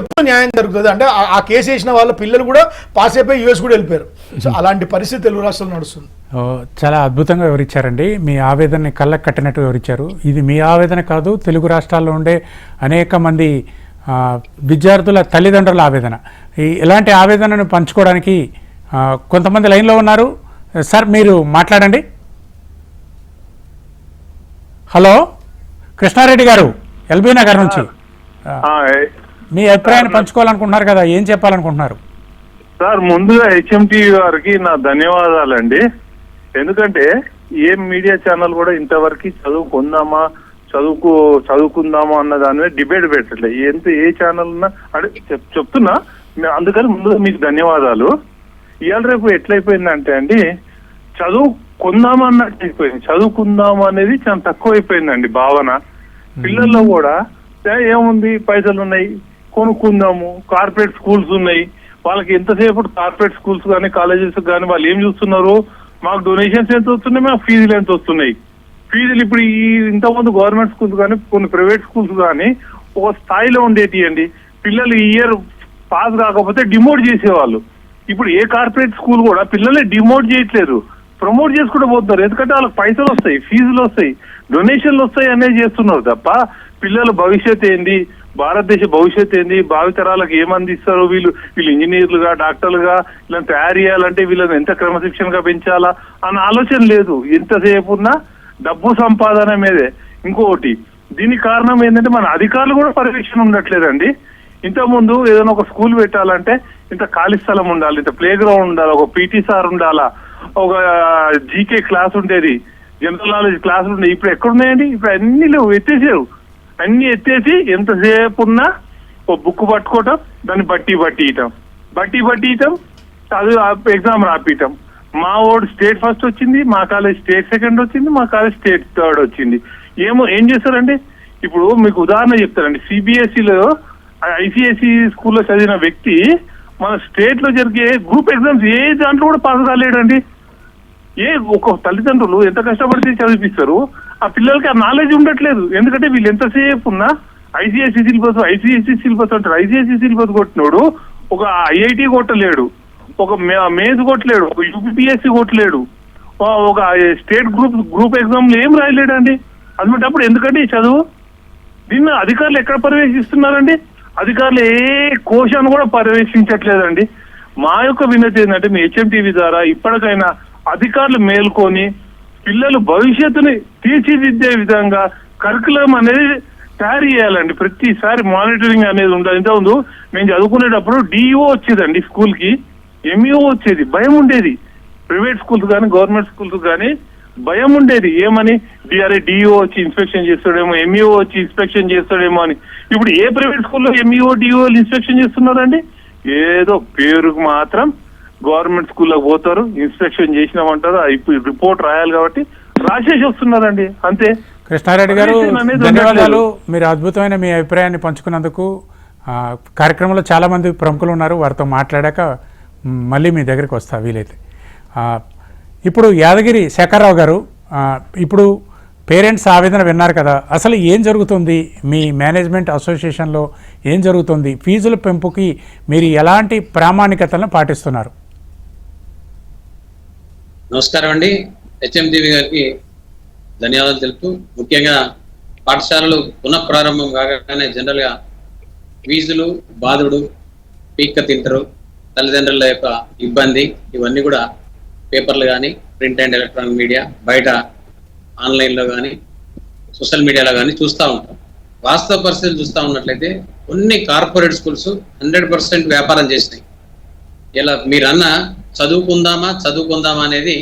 ఎప్పుడు న్యాయం జరుగుతుంది అంటే ఆ కేసు వేసిన వాళ్ళ పిల్లలు కూడా పాస్ అయిపోయి యూఎస్ కూడా వెళ్ళిపోయారు. సో అలాంటి పరిస్థితి తెలుగు రాష్ట్రాల్లో నడుస్తుంది. చాలా అద్భుతంగా వివరించారండి. మీ ఆవేదనని కళ్ళకు కట్టినట్టు వివరించారు. ఇది మీ ఆవేదన కాదు, తెలుగు రాష్ట్రాల్లో ఉండే అనేక మంది విద్యార్థుల తల్లిదండ్రుల ఆవేదన. ఇలాంటి ఆవేదనను పంచుకోవడానికి కొంతమంది లైన్లో ఉన్నారు. సార్ మీరు మాట్లాడండి. హలో, కృష్ణారెడ్డి గారు ఎల్బీ నగర్ నుంచి మీ అభిప్రాయాన్ని పంచుకోవాలనుకుంటున్నారు కదా, ఏం చెప్పాలనుకుంటున్నారు? సార్ ముందుగా హెచ్ఎంటీవీ వారికి నా ధన్యవాదాలండి. ఎందుకంటే ఏ మీడియా ఛానల్ కూడా ఇంతవరకు చదువుకుందామా అన్న దాని మీద డిబేట్ పెట్టట్లేదు. ఏ ఛానల్ ఉన్నా అంటే చెప్తున్నా, అందుకని ముందుగా మీకు ధన్యవాదాలు. ఇవాళ రేపు ఎట్లయిపోయిందంటే అండి, చదువుకుందామా అన్నట్టు అయిపోయింది. చదువుకుందామా అనేది చాలా తక్కువ అయిపోయిందండి భావన. పిల్లల్లో కూడా ఏముంది, పైసలు ఉన్నాయి కొనుక్కుందాము, కార్పొరేట్ స్కూల్స్ ఉన్నాయి, వాళ్ళకి ఎంతసేపు కార్పొరేట్ స్కూల్స్ కానీ కాలేజెస్ కానీ వాళ్ళు ఏం చూస్తున్నారు, మాకు డొనేషన్స్ ఎంత వస్తున్నాయి, మాకు ఫీజులు ఎంత వస్తున్నాయి. ఫీజులు ఇప్పుడు ఇంతకుముందు గవర్నమెంట్ స్కూల్స్ కానీ కొన్ని ప్రైవేట్ స్కూల్స్ కానీ ఒక స్థాయిలో ఉండేటి అండి. పిల్లలు ఈ ఇయర్ పాస్ కాకపోతే డిమోట్ చేసేవాళ్ళు. ఇప్పుడు ఏ కార్పొరేట్ స్కూల్ కూడా పిల్లలే డిమోట్ చేయట్లేదు, ప్రమోట్ చేసుకుంటూ పోతున్నారు. ఎందుకంటే వాళ్ళకి పైసలు వస్తాయి, ఫీజులు వస్తాయి, డొనేషన్లు వస్తాయి అనేది చేస్తున్నారు తప్ప పిల్లల భవిష్యత్ ఏంది, భారతదేశ భవిష్యత్ ఏంది, భావితరాలకు ఏమందిస్తారు, వీళ్ళు ఇంజనీర్లుగా డాక్టర్లుగా ఇలా తయారు చేయాలంటే వీళ్ళని ఎంత క్రమశిక్షణగా పెంచాలా అన్న ఆలోచన లేదు. ఎంతసేపు ఉన్నా డబ్బు సంపాదన మీదే. ఇంకొకటి దీనికి కారణం ఏంటంటే మన అధికారులు కూడా పర్యవేక్షణ ఉండట్లేదండి. ఇంతకుముందు ఏదైనా ఒక స్కూల్ పెట్టాలంటే ఇంత ఖాళీ స్థలం ఉండాలి, ఇంత ప్లే గ్రౌండ్ ఉండాలి, ఒక పీటీ సార్ ఉండాలా, ఒక జీకే క్లాస్ ఉండేది, జనరల్ నాలెడ్జ్ క్లాసులు ఉండేది. ఇప్పుడు ఎక్కడున్నాయండి? ఇప్పుడు అన్ని లేవు, ఎత్తేసారు. అన్ని ఎత్తేసి ఎంతసేపు ఉన్నా ఒక బుక్ పట్టుకోవటం, దాన్ని బట్టి ఇయటం, చదువు ఎగ్జామ్ రాపియటం. మా వాడు స్టేట్ ఫస్ట్ వచ్చింది, మా కాలేజ్ స్టేట్ సెకండ్ వచ్చింది, మా కాలేజ్ స్టేట్ థర్డ్ వచ్చింది. ఏం చేస్తారండి? ఇప్పుడు మీకు ఉదాహరణ చెప్తారండి. సిబిఎస్ఈలో ఐసిఐసి స్కూల్లో చదివిన వ్యక్తి మన స్టేట్ లో జరిగే గ్రూప్ ఎగ్జామ్స్ ఏ దాంట్లో కూడా పాస్ కాలేడండి. ఒక తల్లిదండ్రులు ఎంత కష్టపడితే చదివిస్తారు, ఆ పిల్లలకి ఆ నాలెడ్జ్ ఉండట్లేదు. ఎందుకంటే వీళ్ళు ఎంతసేపు ఉన్నా ఐసిఐసి సిలబస్ అంటారు. ఐసిఐసి సిలబస్ కొట్టినోడు ఒక ఐఐటి కొట్టలేడు, ఒక మేజ్ కొట్టలేడు, ఒక యూపీఎస్సి కొట్టలేడు, ఒక స్టేట్ గ్రూప్ ఎగ్జామ్లు ఏం రాయలేడండి. అటువంటిప్పుడు ఎందుకంటే ఈ చదువు? దీన్ని అధికారులు ఎక్కడ పర్యవేక్షిస్తున్నారండి? అధికారులు ఏ కోశాన్ని కూడా పర్యవేక్షించట్లేదండి. మా యొక్క వినతి ఏంటంటే మీ హెచ్ఎంటీవీ ద్వారా ఇప్పటికైనా అధికారులు మేల్కొని పిల్లలు భవిష్యత్తుని తీర్చిదిద్దే విధంగా కరికులం అనేది తయారు చేయాలండి. ప్రతిసారి మానిటరింగ్ అనేది ఉండాలి. ఇంతకుముందు మేము చదువుకునేటప్పుడు డిఈఓ వచ్చేదండి స్కూల్ కి, ఎంఈఓ వచ్చేది, భయం ఉండేది. ప్రైవేట్ స్కూల్స్ కానీ గవర్నమెంట్ స్కూల్స్ కానీ భయం ఉండేది. ఏమని? డిఈఓ వచ్చి ఇన్స్పెక్షన్ చేస్తాడేమో, ఎంఈఓ వచ్చి ఇన్స్పెక్షన్ చేస్తాడేమో అని. ఇప్పుడు ఏ ప్రైవేట్ స్కూల్లో ఎంఈఓ డిఈఓలు ఇన్స్పెక్షన్ చేస్తున్నారండి? ఏదో పేరుకు మాత్రం గవర్నమెంట్ స్కూల్లో పోతారు, ఇన్స్పెక్షన్ చేసినామంటారు, ఇప్పుడు రిపోర్ట్ రాయాలి కాబట్టి రాసేసి వస్తున్నారండి, అంతే. కృష్ణారెడ్డి గారు ధన్యవాదాలు. మీరు అద్భుతమైన మీ అభిప్రాయాన్ని పంచుకున్నందుకు. కార్యక్రమంలో చాలామంది ప్రముఖులు ఉన్నారు, వారితో మాట్లాడాక మళ్ళీ మీ దగ్గరికి వస్తా వీలైతే. ఇప్పుడు యాదగిరి శేఖర్రావు గారు, ఇప్పుడు పేరెంట్స్ ఆవేదన విన్నారు కదా, అసలు ఏం జరుగుతుంది మీ మేనేజ్మెంట్ అసోసియేషన్లో, ఏం జరుగుతుంది? ఫీజుల పెంపుకి మీరు ఎలాంటి ప్రామాణికతలను పాటిస్తున్నారు? నమస్కారం అండి. హెచ్ఎంటీవీ గారికి ధన్యవాదాలు తెలుపుతూ, ముఖ్యంగా పాఠశాలలు పునఃప్రారంభం కాగానే జనరల్గా ఫీజులు, బాధుడు, పీక్క తింటరు, తల్లిదండ్రుల యొక్క ఇబ్బంది, ఇవన్నీ కూడా పేపర్లు కానీ ప్రింట్ అండ్ ఎలక్ట్రానిక్ మీడియా, బయట ఆన్లైన్లో కానీ సోషల్ మీడియాలో కానీ చూస్తూ ఉంటాం. వాస్తవ పరిస్థితులు చూస్తూ ఉన్నట్లయితే కొన్ని కార్పొరేట్ స్కూల్స్ 100% వ్యాపారం చేసినాయి. ఇలా మీరన్న చదువుకుందామా అనేది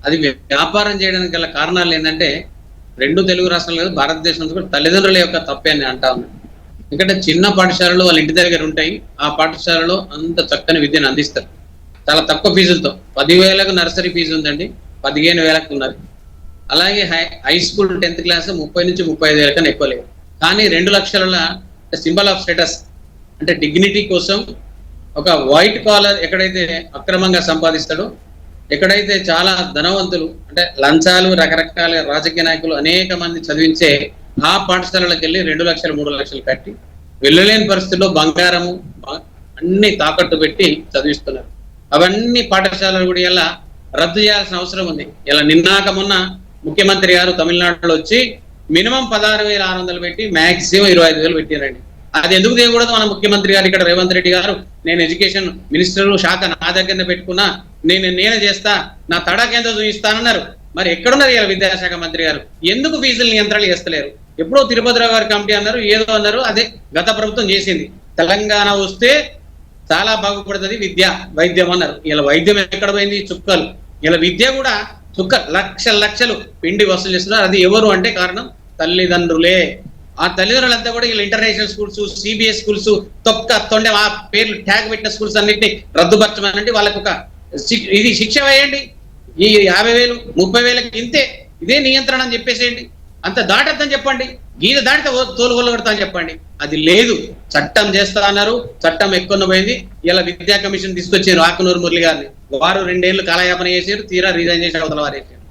అది వ్యాపారం చేయడానికి గల కారణాలు ఏంటంటే రెండు తెలుగు రాష్ట్రాలు కాదు, భారతదేశంలో కూడా తల్లిదండ్రుల యొక్క తప్పే అని అంటా ఉన్నాను. ఎందుకంటే చిన్న పాఠశాలలు వాళ్ళ ఇంటి దగ్గర ఉంటాయి, ఆ పాఠశాలలో అంత చక్కని విద్యను అందిస్తారు చాలా తక్కువ ఫీజులతో. 10,000కు నర్సరీ ఫీజు ఉందండి, 15,000కు ఉన్నది. అలాగే హై స్కూల్ 10th క్లాస్ 30 నుంచి 35,000 కన్నా ఎక్కువ లేవు. కానీ 2 లక్షల సింబల్ ఆఫ్ స్టేటస్ అంటే డిగ్నిటీ కోసం ఒక వైట్ కాలర్ ఎక్కడైతే అక్రమంగా సంపాదిస్తాడో ఎక్కడైతే చాలా ధనవంతులు అంటే లంచాలు రకరకాల రాజకీయ నాయకులు అనేక మంది చదివించే ఆ పాఠశాలలకు వెళ్ళి 2 లక్షలు 3 లక్షలు కట్టి వెళ్ళలేని పరిస్థితుల్లో బంగారము అన్ని తాకట్టు పెట్టి చదివిస్తున్నారు. అవన్నీ పాఠశాలలు కూడా ఇలా రద్దు చేయాల్సిన అవసరం ఉంది. ఇలా నిన్నాక మొన్న ముఖ్యమంత్రి గారు తమిళనాడులో వచ్చి మినిమం 16,600 పెట్టి మాక్సిమం 25,000 పెట్టారండి. అది ఎందుకు చేయకూడదు? మన ముఖ్యమంత్రి గారు ఇక్కడ రేవంత్ రెడ్డి గారు నేను ఎడ్యుకేషన్ మినిస్టర్ శాఖ నా దగ్గరనే పెట్టుకున్నా, నేనే చేస్తా, నా తడాకేందో చూపిస్తానన్నారు. మరి ఎక్కడున్నారు ఇలా విద్యాశాఖ మంత్రి గారు? ఎందుకు ఫీజులు నియంత్రణ చేస్తలేరు? ఎప్పుడో తిరుపతిరావు గారి కమిటీ అన్నారు, ఏదో అన్నారు, అదే గత ప్రభుత్వం చేసింది. తెలంగాణ వస్తే చాలా బాగుపడుతుంది విద్య వైద్యం అన్నారు. ఇలా వైద్యం ఎక్కడ పోయింది? చుక్కలు. ఇలా విద్య కూడా చుక్కలు లక్షలు పిండి వసూలు చేస్తున్నారు. అది ఎవరు అంటే కారణం తల్లిదండ్రులే. ఆ తల్లిదండ్రులంతా కూడా వీళ్ళు international schools, CBS schools, Tonde ఆ పేర్లు ట్యాగ్ పెట్టిన స్కూల్స్ అన్నింటినీ రద్దుపరచమనండి. వాళ్ళకు ఒక ఇది శిక్ష వేయండి. ఈ 50,000 30,000కి ఇంతే, ఇదే నియంత్రణ అని చెప్పేసేయండి. అంత దాటద్దని చెప్పండి. గీత దాటితే తోలుగొలగడతా అని చెప్పండి. అది లేదు. చట్టం చేస్తా అన్నారు, చట్టం ఎక్కువ పోయింది. ఇలా విద్యా కమిషన్ తీసుకొచ్చారు ఆకునూరు మురళి గారిని. వారు 2 ఏళ్ళు కాలయాపన చేశారు, తీరా రిజైన్ చేసి అవతల వారు వేసారు.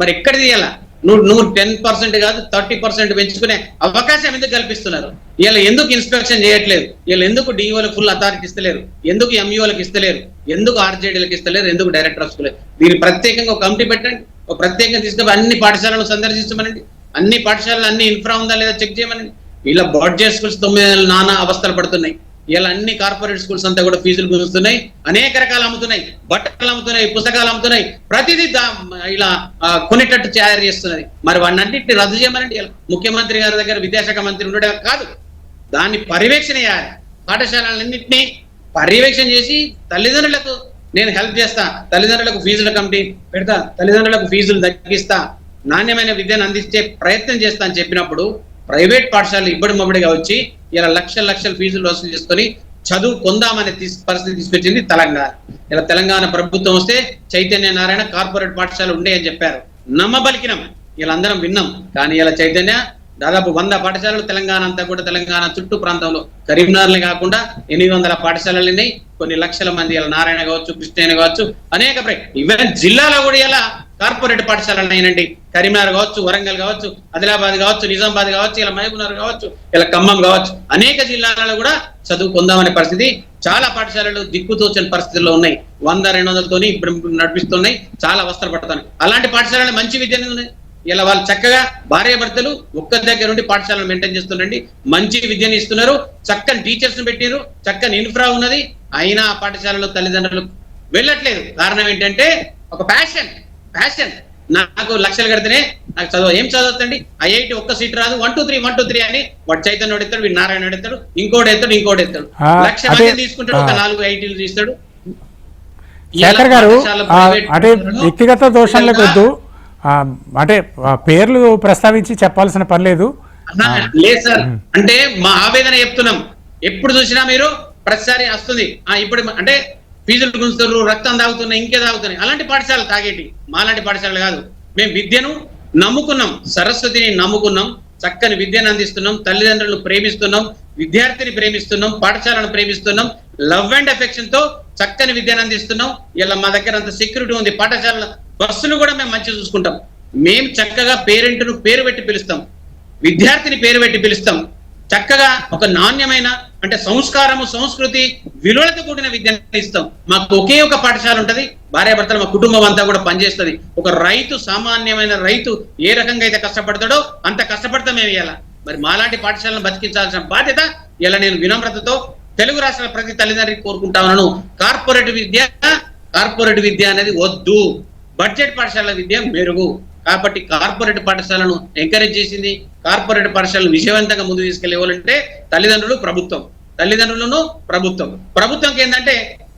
మరి ఎక్కడిది ఇలా నువ్వు 10% కాదు 30% పెంచుకునే అవకాశం ఎందుకు కల్పిస్తున్నారు? ఇలా ఎందుకు ఇన్స్పెక్షన్ చేయట్లేదు? ఇలా ఎందుకు డిఓలకు ఫుల్ అథారిటీ ఇస్తలేరు? ఎందుకు ఎంఈఓలకు ఇస్తలేరు? ఎందుకు ఆర్జేడీలకు ఇస్తలేరు? ఎందుకు డైరెక్టర్ ఆఫ్ స్కూల్? దీన్ని ప్రత్యేకంగా ఒక కమిటీ పెట్టండి, ఒక ప్రత్యేకంగా తీసుకుని అన్ని పాఠశాలను సందర్శించమనండి. అన్ని పాఠశాలలు అన్ని ఇన్ఫ్రా ఉందా లేదా చెక్ చేయమనండి. ఇలా బడ్జెట్ స్కూల్స్ 9 నానా అవస్థలు పడుతున్నాయి. ఇలా అన్ని కార్పొరేట్ స్కూల్స్ అంతా కూడా ఫీజులు గుంజుతున్నాయి, అనేక రకాలు అమ్ముతున్నాయి, బట్టలు అమ్ముతున్నాయి, పుస్తకాలు అమ్ముతున్నాయి, ప్రతిదీ ఇలా కొనేటట్టు తయారు చేస్తున్నది. మరి వాటిని రద్దు చేయమనండి. ముఖ్యమంత్రి గారి దగ్గర విద్యాశాఖ మంత్రి ఉండడం కాదు, దాన్ని పర్యవేక్షణ చేయాలి. పాఠశాలలన్నింటినీ పర్యవేక్షణ చేసి తల్లిదండ్రులకు నేను హెల్ప్ చేస్తా, తల్లిదండ్రులకు ఫీజుల కమిటీ పెడతా, తల్లిదండ్రులకు ఫీజులు తగ్గిస్తా, నాణ్యమైన విద్యను అందించే ప్రయత్నం చేస్తా అని చెప్పినప్పుడు ప్రైవేట్ పాఠశాలలు ఇబ్బడిమబ్బడిగా వచ్చి ఇలా లక్షల ఫీజులు వసూలు చేసుకొని చదువు కొందామనే పరిస్థితి తీసుకొచ్చింది తెలంగాణ. ఇలా తెలంగాణ ప్రభుత్వం వస్తే చైతన్య నారాయణ కార్పొరేట్ పాఠశాలలు ఉండే అని చెప్పారు. నమ్మబలికినాం, ఇలా అందరం విన్నాం. కానీ ఇలా చైతన్య దాదాపు 100 పాఠశాలలు తెలంగాణ అంతా కూడా, తెలంగాణ చుట్టూ ప్రాంతంలో కరీంనగర్లే కాకుండా 800 పాఠశాలలు ఉన్నాయి. కొన్ని లక్షల మంది ఇలా నారాయణ కావచ్చు, కృష్ణ కావచ్చు, అనేక ఈవెన్ జిల్లాలో కూడా ఇలా కార్పొరేట్ పాఠశాలలు అయినండి. కరీంనగర్ కావచ్చు, వరంగల్ కావచ్చు, ఆదిలాబాద్ కావచ్చు, నిజామాబాద్ కావచ్చు, ఇలా మహబూబ్నగర్ కావచ్చు, ఇలా ఖమ్మం కావచ్చు, అనేక జిల్లాలలో కూడా చదువు పొందామనే పరిస్థితి. చాలా పాఠశాలలు దిక్కుతోచని పరిస్థితుల్లో ఉన్నాయి. 100-200తోని ఇప్పుడు నడిపిస్తున్నాయి, చాలా అవస్థలు పడుతున్నాయి. అలాంటి పాఠశాలలు మంచి విద్యను ఉన్నాయి. ఇలా వాళ్ళు చక్కగా భార్యాభర్తలు ఒక్క దగ్గర నుండి పాఠశాలను మెయింటైన్ చేస్తున్నారండి. మంచి విద్యను ఇస్తున్నారు, చక్కని టీచర్స్ ను పెట్టినారు, చక్కని ఇన్ఫ్రా ఉన్నది. అయినా ఆ పాఠశాలలో తల్లిదండ్రులు వెళ్ళట్లేదు. కారణం ఏంటంటే ఒక ప్యాషన్. నాకు లక్షలు కడితేనే నాకు ఏం చదవద్దండి, ఐఐటి ఒక్క సీట్ రాదు, 1 2 3 అని వాడు చైతన్యుడు ఎత్తాడు, వీడు నారాయణ ఎత్తాడు, ఇంకోటి ఎత్తాడు. 1,00,000 మంది తీసుకుంటాడు, ఒక 4 ఐటీలు తీస్తాడు. శేఖర్ గారు అంటే వ్యక్తిగత దోషాలకు వద్దు, అంటే పేర్లు ప్రస్తావించి చెప్పాల్సిన పని లేదు. లేదు సార్, అంటే మా ఆవేదన చెప్తున్నాం. ఎప్పుడు చూసినా మీరు ప్రతిసారి వస్తుంది ఇప్పుడు అంటే ఫీజులు గుంజుతారు, రక్తం తాగుతున్నాయి, ఇంకే తాగుతున్నాయి. అలాంటి పాఠశాలలు తాగేటి మాలాంటి పాఠశాలలు కాదు. మేము విద్యను నమ్ముకున్నాం, సరస్వతిని నమ్ముకున్నాం, చక్కని విద్యను అందిస్తున్నాం, తల్లిదండ్రులను ప్రేమిస్తున్నాం, విద్యార్థిని ప్రేమిస్తున్నాం, పాఠశాలను ప్రేమిస్తున్నాం, లవ్ అండ్ ఎఫెక్షన్ తో చక్కని విద్యను అందిస్తున్నాం. ఇలా మా దగ్గర అంత సెక్యూరిటీ ఉంది. పాఠశాల బస్సులు కూడా మేము మంచిగా చూసుకుంటాం. మేము చక్కగా పేరెంట్ను పేరు పెట్టి పిలుస్తాం, విద్యార్థిని పేరు పెట్టి పిలుస్తాం. చక్కగా ఒక నాణ్యమైన అంటే సంస్కారము, సంస్కృతి, విలువలతో కూడిన విద్యను ఇస్తాం. మాకు ఒకే ఒక పాఠశాల ఉంటది, భార్యాభర్తలు మా కుటుంబం అంతా కూడా పనిచేస్తుంది. ఒక రైతు, సామాన్యమైన రైతు ఏ రకంగా అయితే కష్టపడతాడో అంత కష్టపడతాం మేము. ఇలా మరి మాలాంటి పాఠశాలను బతికించాల్సిన బాధ్యత ఇలా నేను వినమ్రతతో తెలుగు రాష్ట్రాల ప్రతి తల్లిదండ్రికి కోరుకుంటా ఉన్నాను. కార్పొరేట్ విద్య అనేది వద్దు, బడ్జెట్ పాఠశాల విద్య మెరుగు. కాబట్టి కార్పొరేట్ పాఠశాలను ఎంకరేజ్ చేసింది, కార్పొరేట్ పాఠశాలను విజయవంతంగా ముందు తీసుకెళ్లేవాలంటే తల్లిదండ్రులను ప్రభుత్వంకి ఏంటంటే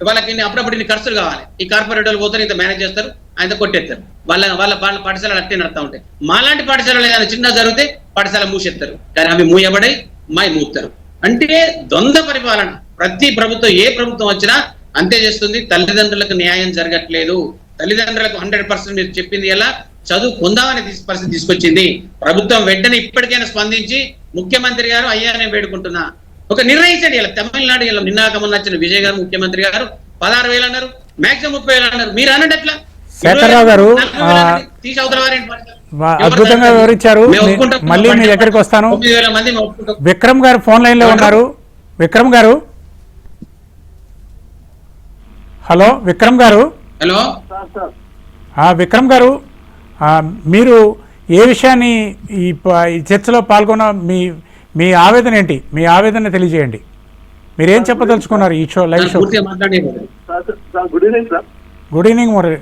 వాళ్ళకి అప్పుడప్పుడు ఇన్ని ఖర్చులు కావాలి. ఈ కార్పొరేట్ వాళ్ళు పోతారు, ఇంత మేనేజ్ చేస్తారు, ఆయన కొట్టేస్తారు. వాళ్ళ పాఠశాలలు అట్టే నడుతూ ఉంటాయి. మాలాంటి పాఠశాలలు ఏదైనా చిన్న జరిగితే పాఠశాల మూసేస్తారు, కానీ అవి మూయబడి మూస్తారు. అంటే ద్వంద్వ పరిపాలన. ప్రతి ప్రభుత్వం, ఏ ప్రభుత్వం వచ్చినా అంతే చేస్తుంది. తల్లిదండ్రులకు న్యాయం జరగట్లేదు. తల్లిదండ్రులకు 100% మీరు చెప్పింది ఎలా చదువు పొందామని పరిస్థితి తీసుకొచ్చింది ప్రభుత్వం. వెంటనే ఇప్పటికైనా స్పందించి ముఖ్యమంత్రి గారు అయ్యా నేను వేడుకుంటున్నా, ఒక నిర్ణయించండి. ఇలా తమిళనాడు నిన్నాక మొన్న వచ్చిన విజయ్ గారు ముఖ్యమంత్రి గారు 16,000 అన్నారు, మాక్సిమం 30,000 అన్నారు. మీరు అన్నట్టు ఎట్లా? శేఖర్రావు గారు తీసి అవతల వారేంటి పాఠశాల? అద్భుతంగా వివరించారు. మేము ఒప్పుకుంటాం. మళ్ళీ మీ దగ్గరికి వస్తాను. 9,000 మంది మేము ఒప్పుకుంటాం. విక్రమ్ గారు ఫోన్ లైన్ లో ఉన్నారు. విక్రమ్ గారు, హలో విక్రమ్ గారు. హలో విక్రమ్ గారు, మీరు ఏ విషయాన్ని ఈ చర్చలో పాల్గొన్న మీ ఆవేదన ఏంటి? మీ ఆవేదన తెలియజేయండి. మీరేం చెప్పదలుచుకున్నారు ఈ షో లైవ్ షో? పూర్తిగా మాట్లాడే good evening sir. Good evening Murali.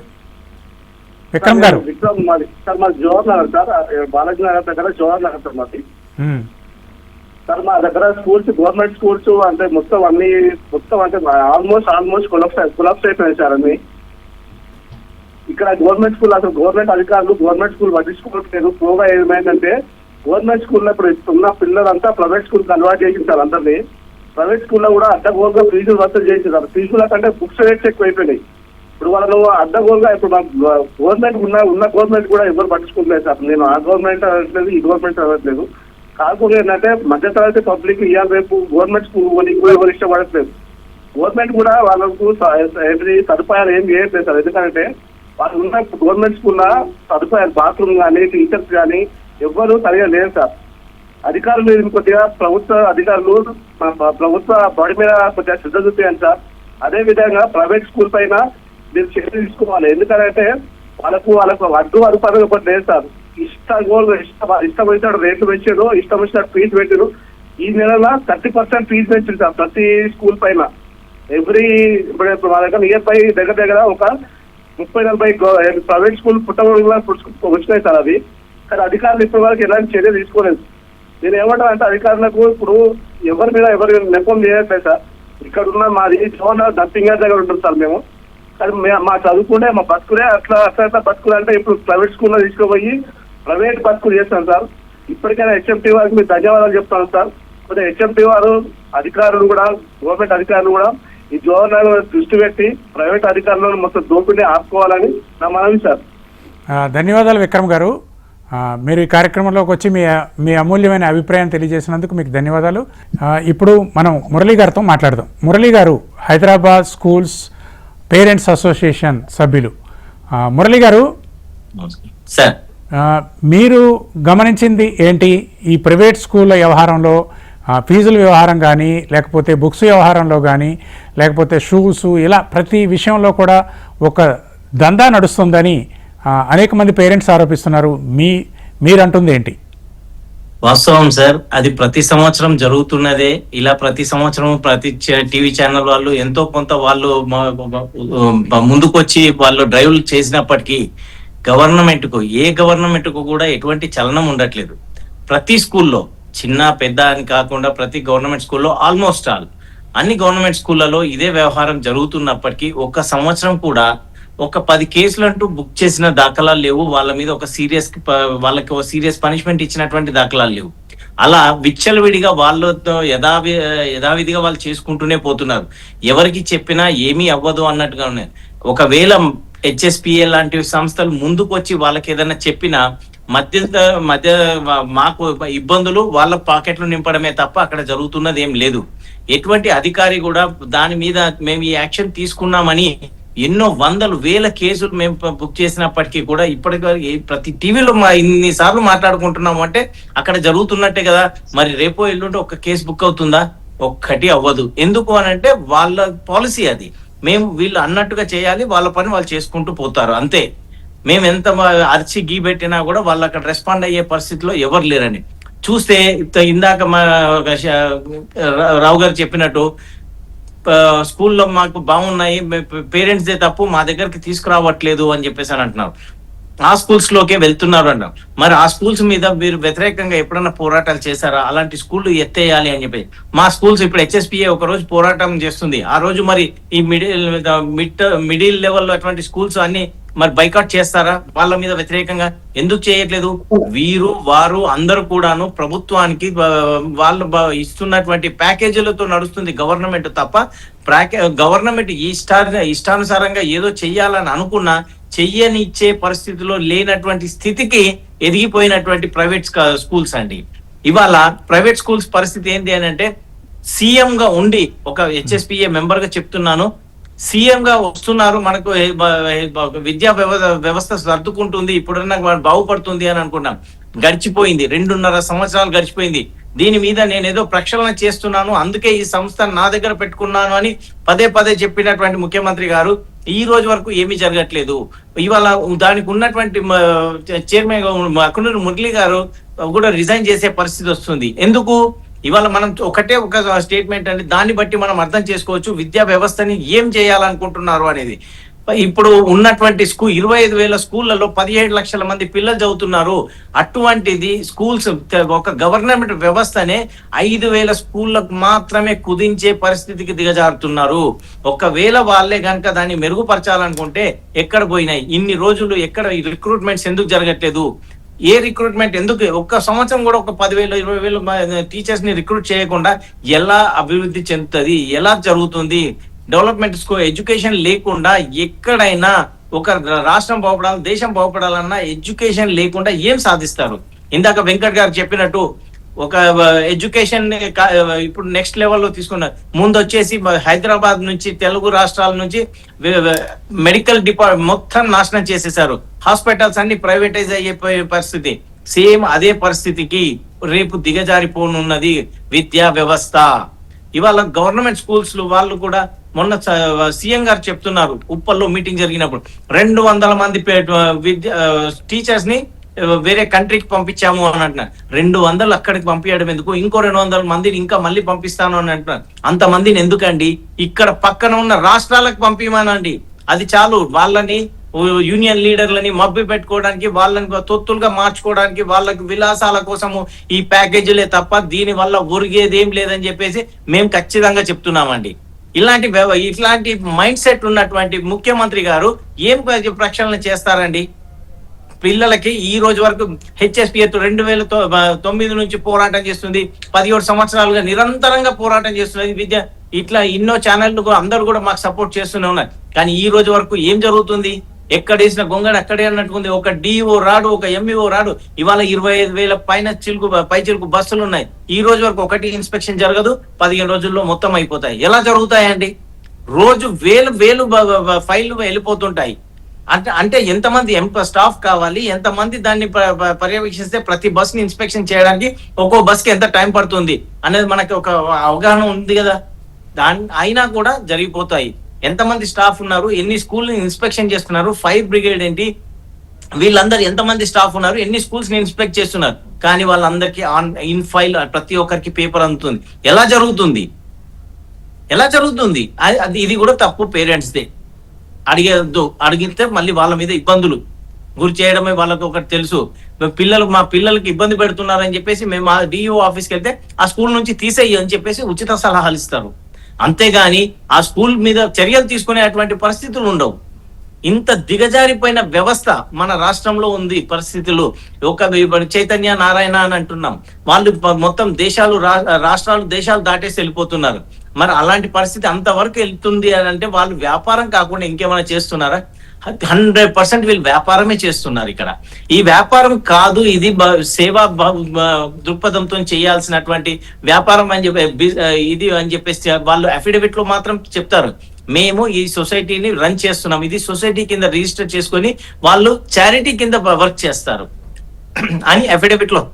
Vikram గారు. విక్రమ్ మాది సార్, మాది జవహర్ నగర్ సార్, బాలాజీ నగర్ దగ్గర జవహర్ నగర్ సార్ మాది. సార్ మా దగ్గర స్కూల్స్, గవర్నమెంట్ స్కూల్స్ అంటే మొత్తం అంటే ఆల్మోస్ట్ కొలాప్స్ అయిపోయాయి సార్ అన్ని. ఇక్కడ గవర్నమెంట్ స్కూల్ అసలు గవర్నమెంట్ అధికారులు గవర్నమెంట్ స్కూల్ పట్టించుకోవట్లేదు. పోగా ఏమైందంటే గవర్నమెంట్ స్కూల్లో ఇప్పుడు ఉన్న పిల్లలంతా ప్రైవేట్ స్కూల్కి అలవాటు చేసింది సార్ అందరినీ. ప్రైవేట్ స్కూల్లో కూడా అడ్డగోలుగా ఫీజులు వసూలు చేసింది. ఫీజుల కంటే బుక్స్ రేట్స్ ఎక్కువ అయిపోయినాయి. ఇప్పుడు వాళ్ళు అడ్డగోలుగా ఇప్పుడు గవర్నమెంట్ ఉన్న గవర్నమెంట్ కూడా ఎవరు పట్టించుకోలేదు సార్. నేను ఆ గవర్నమెంట్ అనట్లేదు, ఈ గవర్నమెంట్ అనట్లేదు. కాకపోతే ఏంటంటే మధ్యతరగతి పబ్లిక్ ఇవాళ రేపు గవర్నమెంట్ స్కూల్ పోనీకి కూడా ఎవరు ఇష్టపడట్లేదు. గవర్నమెంట్ కూడా వాళ్ళకు సదుపాయాలు ఏం చేయట్లేదు సార్. ఎందుకంటే వాళ్ళు ఉన్న గవర్నమెంట్ స్కూల్లో సదుపాయాలు బాత్రూమ్ కానీ టీచర్స్ కానీ ఎవ్వరు సరిగా లేదు సార్. అధికారులు కొద్దిగా ప్రభుత్వ అధికారులు ప్రభుత్వ బడి మీద కొద్దిగా శ్రద్ధ చూపించాలి సార్. అదే విధంగా ప్రైవేట్ స్కూల్ పైన మీరు చర్య తీసుకోవాలి. ఎందుకంటే వాళ్ళకు అదుపాలు ఒకటి లేదు సార్. ఇష్టం వచ్చినట్టు రేట్లు పెంచారు, ఇష్టం వచ్చినట్టు ఫీజు పెట్టారు. ఈ నెలలో 30% ఫీజు పెంచారు సార్ ప్రతి స్కూల్ పైన. ఇప్పుడు మా దగ్గర నియర్ బై దగ్గర ఒక 30-40 ప్రైవేట్ స్కూల్ వచ్చినాయి సార్. అవి కానీ అధికారులు ఇప్పటి వరకు ఎలాంటి చర్య తీసుకోలేదు. నేను ఏమంటానంటే అధికారులకు ఇప్పుడు ఎవరి నెపం చేయట్లేదు సార్. ఇక్కడ ఉన్న మాది జోనల్ డంపింగ్ దగ్గర ఉంటుంది సార్. మేము కానీ మా చదువుకుంటే మా బతుకులే అట్లా బతుకులు అంటే ఇప్పుడు ప్రైవేట్ స్కూల్లో తీసుకుపోయి ప్రైవేట్ బతుకులు చేస్తాం సార్. ఇప్పటికైనా హెచ్ఎంటీ వారికి మీరు ధన్యవాదాలు చెప్తాను సార్. కొద్దిగా హెచ్ఎంటీ వారు అధికారులు కూడా గవర్నమెంట్ అధికారులు కూడా ఈ జోనల్ దృష్టి పెట్టి ప్రైవేట్ అధికారులను మొత్తం దోపిడీ ఆపుకోవాలని నా మనవి సార్. ధన్యవాదాలు విక్రమ్ గారు. మీరు ఈ కార్యక్రమంలోకి వచ్చి మీ అమూల్యమైన అభిప్రాయం తెలియజేసినందుకు మీకు ధన్యవాదాలు. ఇప్పుడు మనం మురళీ గారితో మాట్లాడదాం. మురళీ గారు హైదరాబాద్ స్కూల్స్ పేరెంట్స్ అసోసియేషన్ సభ్యులు. మురళీ గారు, సార్ మీరు గమనించింది ఏంటి ఈ ప్రైవేట్ స్కూళ్ళ వ్యవహారంలో? ఫీజుల వ్యవహారం కానీ, లేకపోతే బుక్స్ వ్యవహారంలో కానీ, లేకపోతే షూస్, ఇలా ప్రతి విషయంలో కూడా ఒక దందా నడుస్తుందని అనేక మంది పేరెంట్స్ ఆరోపిస్తున్నారు. మీరంటుంది ఏంటి? వాస్తవం సార్, అది ప్రతి సంవత్సరం జరుగుతున్నదే. ఇలా ప్రతి సంవత్సరం ప్రతి టీవీ ఛానల్ వాళ్ళు ఎంతో కొంత వాళ్ళు ముందుకొచ్చి వాళ్ళు డ్రైవ్లు చేసినప్పటికీ ఏ గవర్నమెంట్ కు కూడా ఎటువంటి చలనం ఉండట్లేదు. ప్రతి స్కూల్లో చిన్న పెద్ద అని కాకుండా ప్రతి గవర్నమెంట్ స్కూల్లో ఆల్మోస్ట్ అన్ని గవర్నమెంట్ స్కూళ్లలో ఇదే వ్యవహారం జరుగుతున్నప్పటికీ ఒక్క సంవత్సరం కూడా ఒక 10 కేసులు అంటూ బుక్ చేసిన దాఖలాలు లేవు. వాళ్ళ మీద వాళ్ళకి ఒక సీరియస్ పనిష్మెంట్ ఇచ్చినటువంటి దాఖలాలు లేవు. అలా విచ్చలవిడిగా వాళ్ళతో యథావిధిగా వాళ్ళు చేసుకుంటూనే పోతున్నారు. ఎవరికి చెప్పినా ఏమీ అవ్వదు అన్నట్టుగా ఉన్నాయి. ఒకవేళ HSPA లాంటి సంస్థలు ముందుకు వచ్చి వాళ్ళకి ఏదైనా చెప్పినా మధ్య మాకు ఇబ్బందులు వాళ్ళ పాకెట్లు నింపడమే తప్ప అక్కడ జరుగుతున్నది ఏం లేదు. ఎటువంటి అధికారి కూడా దాని మీద మేము ఈ యాక్షన్ తీసుకున్నామని ఎన్నో వందలు వేల కేసులు మేము బుక్ చేసినప్పటికీ కూడా ఇప్పటికీ ప్రతి టీవీలో ఇన్నిసార్లు మాట్లాడుకుంటున్నాము అంటే అక్కడ జరుగుతున్నట్టే కదా. మరి రేపో ఎల్లుండి ఒక కేసు బుక్ అవుతుందా? ఒక్కటి అవ్వదు. ఎందుకు అనంటే వాళ్ళ పాలసీ అది. మేము వీళ్ళు అన్నట్టుగా చేయాలి, వాళ్ళ పని వాళ్ళు చేసుకుంటూ పోతారు అంతే. మేము ఎంత అరిచి గీ పెట్టినా కూడా వాళ్ళు అక్కడ రెస్పాండ్ అయ్యే పరిస్థితిలో ఎవరు లేరని చూస్తే ఇందాక రావు గారు చెప్పినట్టు స్కూల్లో మాకు బాగున్నాయి, పేరెంట్స్ దే తప్పు, మా దగ్గరికి తీసుకురావట్లేదు అని చెప్పేసి అని అంటున్నారు. ఆ స్కూల్స్ లోకే వెళ్తున్నారు అన్నారు. మరి ఆ స్కూల్స్ మీద మీరు వ్యతిరేకంగా ఎప్పుడన్నా పోరాటాలు చేశారా? అలాంటి స్కూళ్ళు ఎత్తేయాలి అని చెప్పి మా స్కూల్స్ ఇప్పుడు HSPA ఒక రోజు పోరాటం చేస్తుంది. ఆ రోజు మరి ఈ మిడిల్ లెవెల్లో అటువంటి స్కూల్స్ అన్ని మరి బైకాట్ చేస్తారా? వాళ్ళ మీద వ్యతిరేకంగా ఎందుకు చేయట్లేదు? వీరు వారు అందరూ కూడాను ప్రభుత్వానికి వాళ్ళు ఇస్తున్నటువంటి ప్యాకేజీలతో నడుస్తుంది గవర్నమెంట్ తప్ప గవర్నమెంట్ ఇష్టానుసారంగా ఏదో చెయ్యాలని అనుకున్నా చెయ్యనిచ్చే పరిస్థితిలో లేనటువంటి స్థితికి ఎదిగిపోయినటువంటి ప్రైవేట్ స్కూల్స్ అండి. ఇవాళ ప్రైవేట్ స్కూల్స్ పరిస్థితి ఏంటి అని అంటే సీఎం గా ఉండి ఒక HSPA మెంబర్ గా చెప్తున్నాను, సీఎం గా వస్తున్నారు, మనకు విద్యా వ్యవస్థ సర్దుకుంటుంది, ఇప్పుడున్న బాగుపడుతుంది అని అనుకున్నాం. గడిచిపోయింది, 2.5 సంవత్సరాలు గడిచిపోయింది. దీని మీద నేను ఏదో ప్రక్షాళన చేస్తున్నాను, అందుకే ఈ సంస్థ నా దగ్గర పెట్టుకున్నాను అని పదే పదే చెప్పినటువంటి ముఖ్యమంత్రి గారు ఈ రోజు వరకు ఏమీ జరగట్లేదు. ఇవాళ దానికి ఉన్నటువంటి చైర్మన్ అకునూరి మురళి గారు కూడా రిజైన్ చేసే పరిస్థితి వస్తుంది. ఎందుకు? ఇవాళ మనం ఒకటే ఒక స్టేట్మెంట్ అండి, దాన్ని బట్టి మనం అర్థం చేసుకోవచ్చు విద్యా వ్యవస్థని ఏం చేయాలనుకుంటున్నారు అనేది. ఇప్పుడు ఉన్నటువంటి 25,000 స్కూళ్లలో 17 లక్షల మంది పిల్లలు చదువుతున్నారు. అటువంటిది స్కూల్స్ ఒక గవర్నమెంట్ వ్యవస్థనే 5,000 స్కూళ్లకు మాత్రమే కుదించే పరిస్థితికి దిగజారుతున్నారు. ఒకవేళ వాళ్ళే కనుక దాన్ని మెరుగుపరచాలనుకుంటే ఎక్కడ పోయినాయి ఇన్ని రోజులు? ఎక్కడ రిక్రూట్మెంట్స్ ఎందుకు జరగట్లేదు? ఏ రిక్రూట్మెంట్ ఎందుకు? ఒక్క సంవత్సరం కూడా ఒక 10,000 20,000 టీచర్స్ ని రిక్రూట్ చేయకుండా ఎలా అభివృద్ధి చెందుతుంది? ఎలా జరుగుతుంది? డెవలప్మెంట్ ఎడ్యుకేషన్ లేకుండా ఎక్కడైనా ఒక రాష్ట్రం బాగుపడాలి, దేశం బాగుపడాలన్నా ఎడ్యుకేషన్ లేకుండా ఏం సాధిస్తారు? ఇందాక వెంకట్ గారు చెప్పినట్టు ఒక ఎడ్యుకేషన్ ఇప్పుడు నెక్స్ట్ లెవెల్లో తీసుకున్నారు. ముందు వచ్చేసి హైదరాబాద్ నుంచి తెలుగు రాష్ట్రాల నుంచి మెడికల్ డిపార్ట్మెంట్ మొత్తం నాశనం చేసేసారు. హాస్పిటల్స్ అన్ని ప్రైవేటైజ్ అయిపోయే పరిస్థితి. సేమ్ అదే పరిస్థితికి రేపు దిగజారిపోనున్నది విద్యా వ్యవస్థ. ఇవాళ గవర్నమెంట్ స్కూల్స్ వాళ్ళు కూడా మొన్న సీఎం గారు చెప్తున్నారు, ఉప్పల్లో మీటింగ్ జరిగినప్పుడు 200 మంది టీచర్స్ ని వేరే కంట్రీకి పంపించాము అని అంటున్నారు. 200 అక్కడికి పంపించడం ఎందుకు? ఇంకో 200 మందిని ఇంకా మళ్ళీ పంపిస్తాను అని అంటున్నారు. అంతమందిని ఎందుకండి? ఇక్కడ పక్కన ఉన్న రాష్ట్రాలకు పంపిమానండి, అది చాలు. వాళ్ళని యూనియన్ లీడర్లని మబ్బి పెట్టుకోవడానికి, వాళ్ళని తొత్తులుగా మార్చుకోవడానికి, వాళ్ళకి విలాసాల కోసము ఈ ప్యాకేజీలే తప్ప దీని వల్ల ఒరిగేది ఏం లేదని చెప్పేసి మేము ఖచ్చితంగా చెప్తున్నామండి. ఇట్లాంటి మైండ్ సెట్ ఉన్నటువంటి ముఖ్యమంత్రి గారు ఏం ప్రక్షాళన చేస్తారండి? పిల్లలకి ఈ రోజు వరకు హెచ్ఎస్పీఏ 2009 నుంచి పోరాటం చేస్తుంది, 17 సంవత్సరాలుగా నిరంతరంగా పోరాటం చేస్తున్నది విద్య. ఇట్లా ఎన్నో ఛానళ్లు అందరూ కూడా మాకు సపోర్ట్ చేస్తూనే ఉన్నారు. కానీ ఈ రోజు వరకు ఏం జరుగుతుంది? ఎక్కడేసిన గొంగడు అక్కడే అన్నట్టుకుంది. ఒక డిఓ రాడు, ఒక ఎంఈఓ రాడు. ఇవాళ 25,000 పై చిలుకు బస్సులు ఉన్నాయి. ఈ రోజు వరకు ఒకటి ఇన్స్పెక్షన్ జరగదు. 15 రోజుల్లో మొత్తం అయిపోతాయి. ఎలా జరుగుతాయండి? రోజు వేలు ఫైళ్లు వెళ్ళిపోతుంటాయి. అంటే ఎంతమంది స్టాఫ్ కావాలి, ఎంతమంది దాన్ని పర్యవేక్షిస్తే ప్రతి బస్ ని ఇన్స్పెక్షన్ చేయడానికి ఒక్కో బస్ కి ఎంత టైం పడుతుంది అనేది మనకి ఒక అవగాహన ఉంది కదా. అయినా కూడా జరిగిపోతాయి. ఎంతమంది స్టాఫ్ ఉన్నారు, ఎన్ని స్కూల్ ఇన్స్పెక్షన్ చేస్తున్నారు, ఫైర్ బ్రిగేడ్ ఏంటి, వీళ్ళందరూ ఎంతమంది స్టాఫ్ ఉన్నారు, ఎన్ని స్కూల్స్ ని ఇన్స్పెక్ట్ చేస్తున్నారు. కానీ వాళ్ళందరికీ ఇన్ ఫైల్ ప్రతి ఒక్కరికి పేపర్ అందుతుంది. ఎలా జరుగుతుంది? ఇది కూడా తప్పు పేరెంట్స్ దే. అడిగితే మళ్ళీ వాళ్ళ మీద ఇబ్బందులు గురి చేయడమే వాళ్ళకి ఒకటి తెలుసు. మా పిల్లలకి ఇబ్బంది పెడుతున్నారని చెప్పేసి మేము ఆ డిఓ ఆఫీస్కి వెళ్తే ఆ స్కూల్ నుంచి తీసేయి అని చెప్పేసి ఉచిత సలహాలు ఇస్తారు. అంతేగాని ఆ స్కూల్ మీద చర్యలు తీసుకునేటువంటి పరిస్థితులు ఉండవు. ఇంత దిగజారిపోయిన వ్యవస్థ మన రాష్ట్రంలో ఉంది. పరిస్థితులు ఒక చైతన్య నారాయణ అని అంటున్నాం, వాళ్ళు మొత్తం దేశాలు దాటేసి వెళ్ళిపోతున్నారు. మరి అలాంటి పరిస్థితి అంతవరకు వెళ్తుంది అని అంటే వాళ్ళు వ్యాపారం కాకుండా ఇంకేమైనా చేస్తున్నారా? 100% వీళ్ళు వ్యాపారమే చేస్తున్నారు. ఇక్కడ ఈ వ్యాపారం కాదు, ఇది సేవా దృక్పథంతో చేయాల్సినటువంటి వ్యాపారం అని చెప్పి ఇది అని చెప్పేసి వాళ్ళు అఫిడవిట్ లో మాత్రం చెప్తారు, మేము ఈ సొసైటీని రన్ చేస్తున్నాం, ఇది సొసైటీ కింద రిజిస్టర్ చేసుకొని వాళ్ళు చారిటీ కింద వర్క్ చేస్తారు అని అఫిడవిట్ లో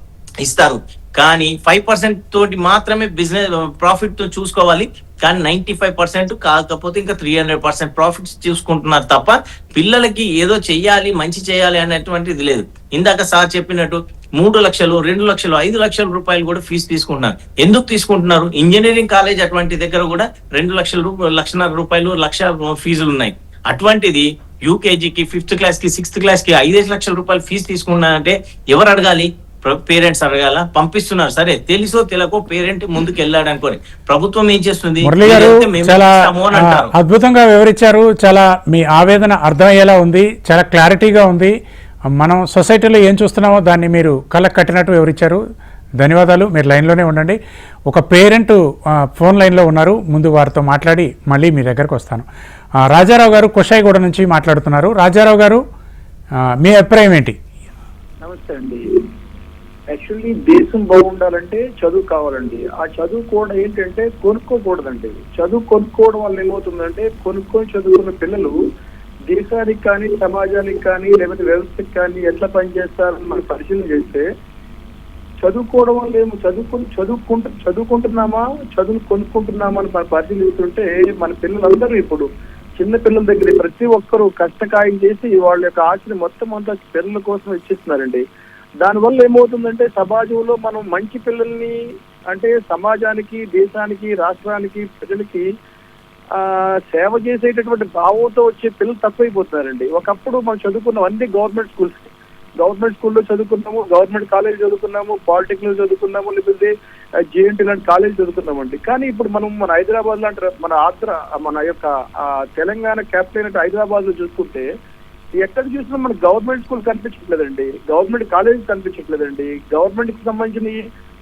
ఇస్తారు. కానీ 5% తోటి మాత్రమే బిజినెస్ ప్రాఫిట్ తో చూసుకోవాలి. కానీ 95% కాకపోతే ఇంకా 300% ప్రాఫిట్స్ చూసుకుంటున్నారు తప్ప పిల్లలకి ఏదో చెయ్యాలి, మంచి చేయాలి అనేటువంటిది లేదు. ఇందాక సార్ చెప్పినట్టు 3 లక్షలు, 2 లక్షలు, 5 లక్షల రూపాయలు కూడా ఫీజు తీసుకుంటున్నారు. ఎందుకు తీసుకుంటున్నారు? ఇంజనీరింగ్ కాలేజ్ అటువంటి దగ్గర కూడా 2 లక్షల రూపాయలు, 1,00,000 లక్ష ఫీజులు ఉన్నాయి. అటువంటిది యూకేజీకి, 5th క్లాస్ కి, 6th క్లాస్ కి 5 లక్షల రూపాయలు ఫీజు తీసుకున్నారంటే ఎవరు అడగాలి? పేరెంట్స్ అడగాల. పంపిస్తున్నారు, సరే తెలుసో తెలియకో పేరెంట్ ముందుకు వెళ్ళాడు అనుకోని ప్రభుత్వం ఏం చేస్తుంది? మురళి గారు చాలా అద్భుతంగా వివరించారు. చాలా మీ ఆవేదన అర్థమయ్యేలా ఉంది, చాలా క్లారిటీగా ఉంది. మనం సొసైటీలో ఏం చూస్తున్నామో దాన్ని మీరు కళ్ళకు కట్టినట్టు వివరించారు. ధన్యవాదాలు. మీరు లైన్లోనే ఉండండి. ఒక పేరెంట్ ఫోన్ లైన్లో ఉన్నారు, ముందు వారితో మాట్లాడి మళ్ళీ మీ దగ్గరకు వస్తాను. రాజారావు గారు కుషాయిగూడ నుంచి మాట్లాడుతున్నారు. రాజారావు గారు, మీ అభిప్రాయం ఏంటి? నమస్తే అండి. యాక్చువల్లీ దేశం బాగుండాలంటే చదువు కావాలండి. ఆ చదువు కూడా ఏంటంటే కొనుక్కోకూడదండి. చదువు కొనుక్కోవడం వల్ల ఏమవుతుందంటే కొనుక్కొని చదువుకున్న పిల్లలు దేశానికి కానీ సమాజానికి కానీ లేకపోతే వ్యవస్థకి కానీ ఎట్లా పనిచేస్తారని మనం పరిశీలన చేస్తే చదువుకోవడం వల్ల ఏమో చదువుకుంటున్నామా చదువును కొనుక్కుంటున్నామా అని మనం పరిశీలిస్తుంటే మన పిల్లలందరూ ఇప్పుడు చిన్న పిల్లల దగ్గర ప్రతి ఒక్కరూ కష్టకాయం చేసి వాళ్ళ యొక్క ఆశని మొత్తం అంతా పిల్లల కోసం ఇచ్చేస్తున్నారండి. దానివల్ల ఏమవుతుందంటే సమాజంలో మనం మంచి పిల్లల్ని అంటే సమాజానికి దేశానికి రాష్ట్రానికి ప్రజలకి సేవ చేసేటటువంటి భావంతో వచ్చే పిల్లలు తక్కువైపోతున్నారండి. ఒకప్పుడు మనం చదువుకున్నాం అన్ని గవర్నమెంట్ స్కూల్లో చదువుకున్నాము, గవర్నమెంట్ కాలేజ్ చదువుకున్నాము, పాలిటెక్నిక్ చదువుకున్నాము, లేకపోతే జేఎన్టీ లాంటి కాలేజ్ చదువుకున్నామండి. కానీ ఇప్పుడు మనం మన హైదరాబాద్ లాంటి మన యొక్క తెలంగాణ క్యాపిటల్ అయిన హైదరాబాద్ లో చూసుకుంటే ఎక్కడ చూసినా మనకు గవర్నమెంట్ స్కూల్ కనిపించట్లేదండి, గవర్నమెంట్ కాలేజ్ కనిపించట్లేదండి. గవర్నమెంట్ కి సంబంధించిన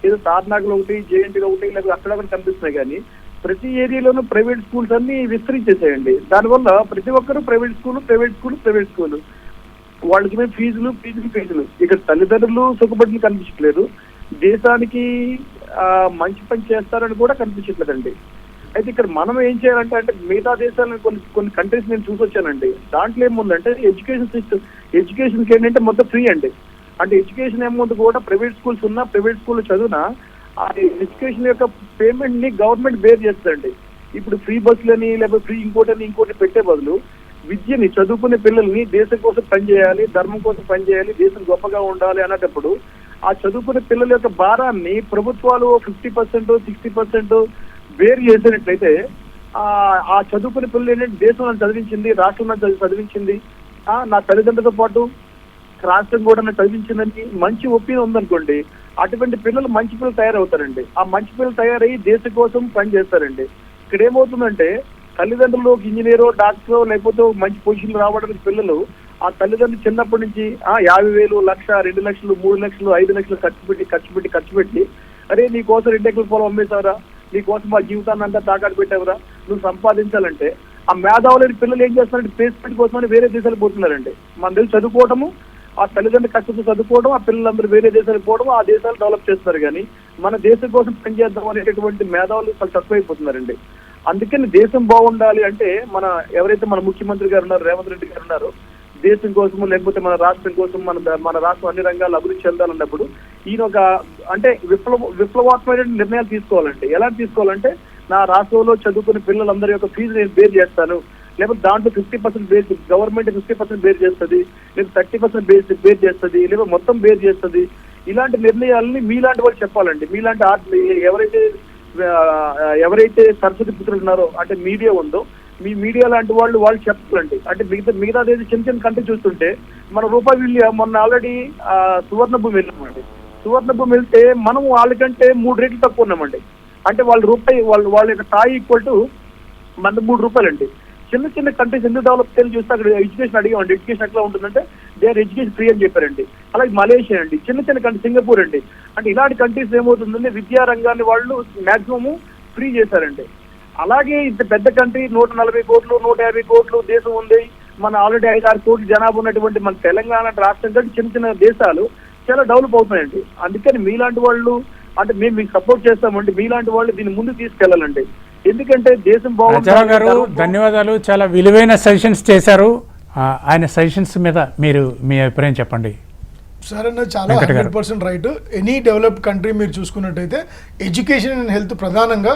ఏదో తార్నాకలు ఒకటి, జేఎన్టీలో ఒకటి, లేకపోతే అక్కడ కనిపిస్తున్నాయి. కానీ ప్రతి ఏరియాలోనూ ప్రైవేట్ స్కూల్స్ అన్ని విస్తరించేసాయండి. దానివల్ల ప్రతి ఒక్కరు ప్రైవేట్ స్కూల్ వాళ్ళకి మేము ఫీజులు. ఇక్కడ తల్లిదండ్రులు సుఖపడిన కనిపించట్లేదు, దేశానికి మంచి పని చేస్తారని కూడా కనిపించట్లేదండి. అయితే ఇక్కడ మనం ఏం చేయాలంటే అంటే మిగతా దేశాలను కొన్ని కంట్రీస్ నేను చూసి వచ్చానండి. దాంట్లో ఏముందంటే ఎడ్యుకేషన్కి ఏంటంటే మొత్తం ఫ్రీ అండి. అంటే ఎడ్యుకేషన్ అమౌంట్ కూడా ప్రైవేట్ స్కూల్స్ ఉన్నా ప్రైవేట్ స్కూల్లో చదివినా ఆ ఎడ్యుకేషన్ యొక్క పేమెంట్ ని గవర్నమెంట్ బేర్ చేస్తుందండి. ఇప్పుడు ఫ్రీ బస్సులని లేకపోతే ఫ్రీ ఇంకోటి పెట్టే బదులు విద్యని చదువుకునే పిల్లల్ని దేశం కోసం పనిచేయాలి, ధర్మం కోసం పనిచేయాలి, దేశం గొప్పగా ఉండాలి అన్నటప్పుడు ఆ చదువుకునే పిల్లల యొక్క భారాన్ని ప్రభుత్వాలు 50%, 60% బేర్ చేసినట్లయితే ఆ చదువుకునే పిల్లలు ఏంటంటే దేశం నన్ను చదివించింది, రాష్ట్రం నన్ను చదివించింది, నా తల్లిదండ్రులతో పాటు రాష్ట్రం కూడా నన్ను చదివించిందని మంచి ఒపీనియన్ ఉందనుకోండి, అటువంటి పిల్లలు మంచి పిల్లలు తయారవుతారండి. ఆ మంచి పిల్లలు తయారయ్యి దేశం కోసం పనిచేస్తారండి. ఇక్కడ ఏమవుతుందంటే తల్లిదండ్రులు ఇంజనీరో డాక్టరో లేకపోతే మంచి పొజిషన్ రావడానికి పిల్లలు ఆ తల్లిదండ్రులు చిన్నప్పటి నుంచి 50,000, 1,00,000, 2 లక్షలు, 3 లక్షలు, 5 లక్షలు ఖర్చు పెట్టి అరే నీ కోసం 2 ఎకరాల పొలం అమ్మేశావరా, నీ కోసం మా జీవితాన్ని అంతా తాకాటు పెట్టావురా, నువ్వు సంపాదించాలంటే ఆ మేధావులైన పిల్లలు ఏం చేస్తున్నారంటే ప్లేస్మెంట్ కోసమని వేరే దేశాలకు పోతున్నారండి. మన దగ్గర చదువుకోవడము, ఆ తల్లిదండ్రులు కష్టంతో చదువుకోవడం, ఆ పిల్లలందరూ వేరే దేశాలకు పోవడం, ఆ దేశాలు డెవలప్ చేస్తున్నారు. కానీ మన దేశం కోసం పనిచేద్దాం అనేటటువంటి మేధావులు చాలా తక్కువైపోతున్నారండి. అందుకని దేశం బాగుండాలి అంటే ఎవరైతే మన ముఖ్యమంత్రి గారు ఉన్నారు, రేవంత్ రెడ్డి గారు ఉన్నారు, దేశం కోసము లేకపోతే మన రాష్ట్రం కోసం మన రాష్ట్రం అన్ని రంగాల్లో అభివృద్ధి చెందాలన్నప్పుడు ఈయన అంటే విప్లవాత్మక నిర్ణయాలు తీసుకోవాలండి. ఎలా తీసుకోవాలంటే నా రాష్ట్రంలో చదువుకునే పిల్లలందరి యొక్క ఫీజు నేను బేర్ చేస్తాను, లేకపోతే దాంట్లో 50% బేర్ గవర్నమెంట్ 50% బేర్ చేస్తుంది, లేదా 30% బేర్ చేస్తుంది, లేదా మొత్తం బేర్ చేస్తుంది. ఇలాంటి నిర్ణయాలని మీలాంటి వాళ్ళు చెప్పాలండి. మీలాంటి ఎవరైతే సరస్వతి పుత్రులు ఉన్నారో అంటే మీడియా ఉందో, మీ మీడియా లాంటి వాళ్ళు చెప్పాలండి. అంటే మిగతా చిన్న కంట్రీ చూస్తుంటే మన రూపాయి మొన్న ఆల్రెడీ సువర్ణ భూమి వెళ్ళామండి. సువర్ణ భూమి వెళ్తే మనం వాళ్ళకంటే 3 రెట్లు తక్కువ ఉన్నామండి. అంటే వాళ్ళ యొక్క స్థాయి ఈక్వల్ టు మన 3 రూపాయలండి. చిన్న కంట్రీస్ ఎందుకు డెవలప్ చేయాలి చూస్తే అక్కడ ఎడ్యుకేషన్ అడిగామండి. ఎడ్యుకేషన్ ఎట్లా ఉంటుందంటే దే ఆర్ ఎడ్యుకేషన్ ఫ్రీ అని చెప్పారండి. అలాగే మలేషియా అండి, చిన్న కంట్రీ, సింగపూర్ అండి. అంటే ఇలాంటి కంట్రీస్ ఏమవుతుందంటే విద్యా రంగాన్ని వాళ్ళు మాక్సిమం ఫ్రీ చేశారండి. అలాగే ఇంత పెద్ద కంట్రీ 140 కోట్లు 150 కోట్లు దేశం ఉంది, మన ఆల్రెడీ 5-6 కోట్ల జనాభా ఉన్నటువంటి మన తెలంగాణ రాష్ట్రం కంటే చిన్న దేశాలు చాలా డెవలప్ అవుతున్నాయండి. అందుకని మీలాంటి వాళ్ళు అంటే మేము మీకు సపోర్ట్ చేస్తామండి. మీలాంటి వాళ్ళు దీన్ని ముందు తీసుకెళ్లాలండి. ఎందుకంటే దేశం రాజారావు గారు ధన్యవాదాలు, చాలా విలువైన సజెషన్స్ చేశారు. ఆయన సజెషన్స్ మీద మీరు మీ అభిప్రాయం చెప్పండి. సార్ అన్నది చాలా 100% రైట్. ఎనీ డెవలప్డ్ కంట్రీ మీరు చూసుకున్నట్టయితే ఎడ్యుకేషన్ అండ్ హెల్త్ ప్రధానంగా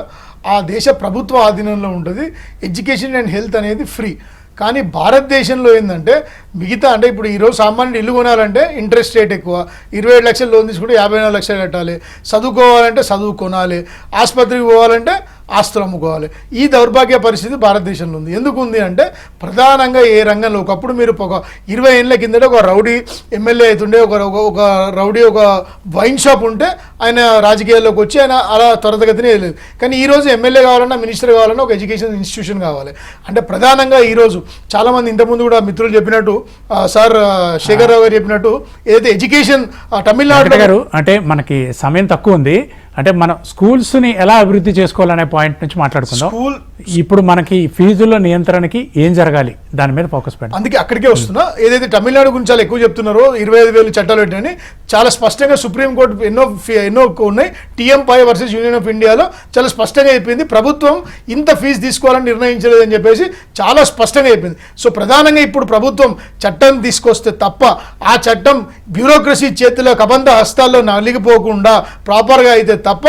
ఆ దేశ ప్రభుత్వ ఆధీనంలో ఉంటుంది. ఎడ్యుకేషన్ అండ్ హెల్త్ అనేది ఫ్రీ. కానీ భారతదేశంలో ఏంటంటే మిగతా అంటే ఇప్పుడు ఈరోజు సామాన్యుడు ఇల్లు కొనాలంటే ఇంట్రెస్ట్ రేట్ ఎక్కువ, 27 లక్షలు లోన్ తీసుకుంటే 54 లక్షలు కట్టాలి, చదువుకోవాలంటే చదువు కొనాలి, ఆసుపత్రికి పోవాలంటే ఆస్తులు అమ్ముకోవాలి. ఈ దౌర్భాగ్య పరిస్థితి భారతదేశంలో ఉంది. ఎందుకు ఉంది అంటే ప్రధానంగా ఏ రంగంలో ఒకప్పుడు మీరు ఒక 20 ఏళ్ళ కిందట ఒక రౌడీ ఎమ్మెల్యే అవుతుండే, ఒక రౌడీ ఒక వైన్ షాప్ ఉంటే ఆయన రాజకీయాల్లోకి వచ్చి ఆయన అలా త్వరతగతినే వెళ్ళలేదు. కానీ ఈరోజు ఎమ్మెల్యే కావాలన్నా మినిస్టర్ కావాలన్నా ఒక ఎడ్యుకేషన్ ఇన్స్టిట్యూషన్ కావాలి. అంటే ప్రధానంగా ఈరోజు చాలామంది ఇంతకుముందు కూడా మిత్రులు చెప్పినట్టు సార్ శేఖర్ రావు గారు చెప్పినట్టు ఏదైతే ఎడ్యుకేషన్ తమిళనాడు గారు అంటే మనకి సమయం తక్కువ ఉంది, అంటే మనం స్కూల్స్ని ఎలా అభివృద్ధి చేసుకోవాలనే పాయింట్ నుంచి మాట్లాడుకుందాం. స్కూల్ ఇప్పుడు మనకి ఫీజుల నియంత్రణకి ఏం జరగాలి దాని మీద ఫోకస్ పెట్టండి. అందుకే అక్కడికే వస్తున్నా. ఏదైతే తమిళనాడు గురించి చాలా ఎక్కువ చెప్తున్నారో 25,000 చట్టాలు పెట్టని చాలా స్పష్టంగా సుప్రీంకోర్టు ఎన్నో ఉన్నాయి. TM5 వర్సెస్ యూనియన్ ఆఫ్ ఇండియాలో చాలా స్పష్టంగా చెప్పింది ప్రభుత్వం ఇంత ఫీజు తీసుకోవాలని నిర్ణయించలేదని చెప్పేసి చాలా స్పష్టంగా చెప్పింది. సో ప్రధానంగా ఇప్పుడు ప్రభుత్వం చట్టం తీసుకొస్తే తప్ప ఆ చట్టం బ్యూరోక్రసీ చేతిలో కబంధ హస్తాల్లో నలిగిపోకుండా ప్రాపర్గా అయితే తప్ప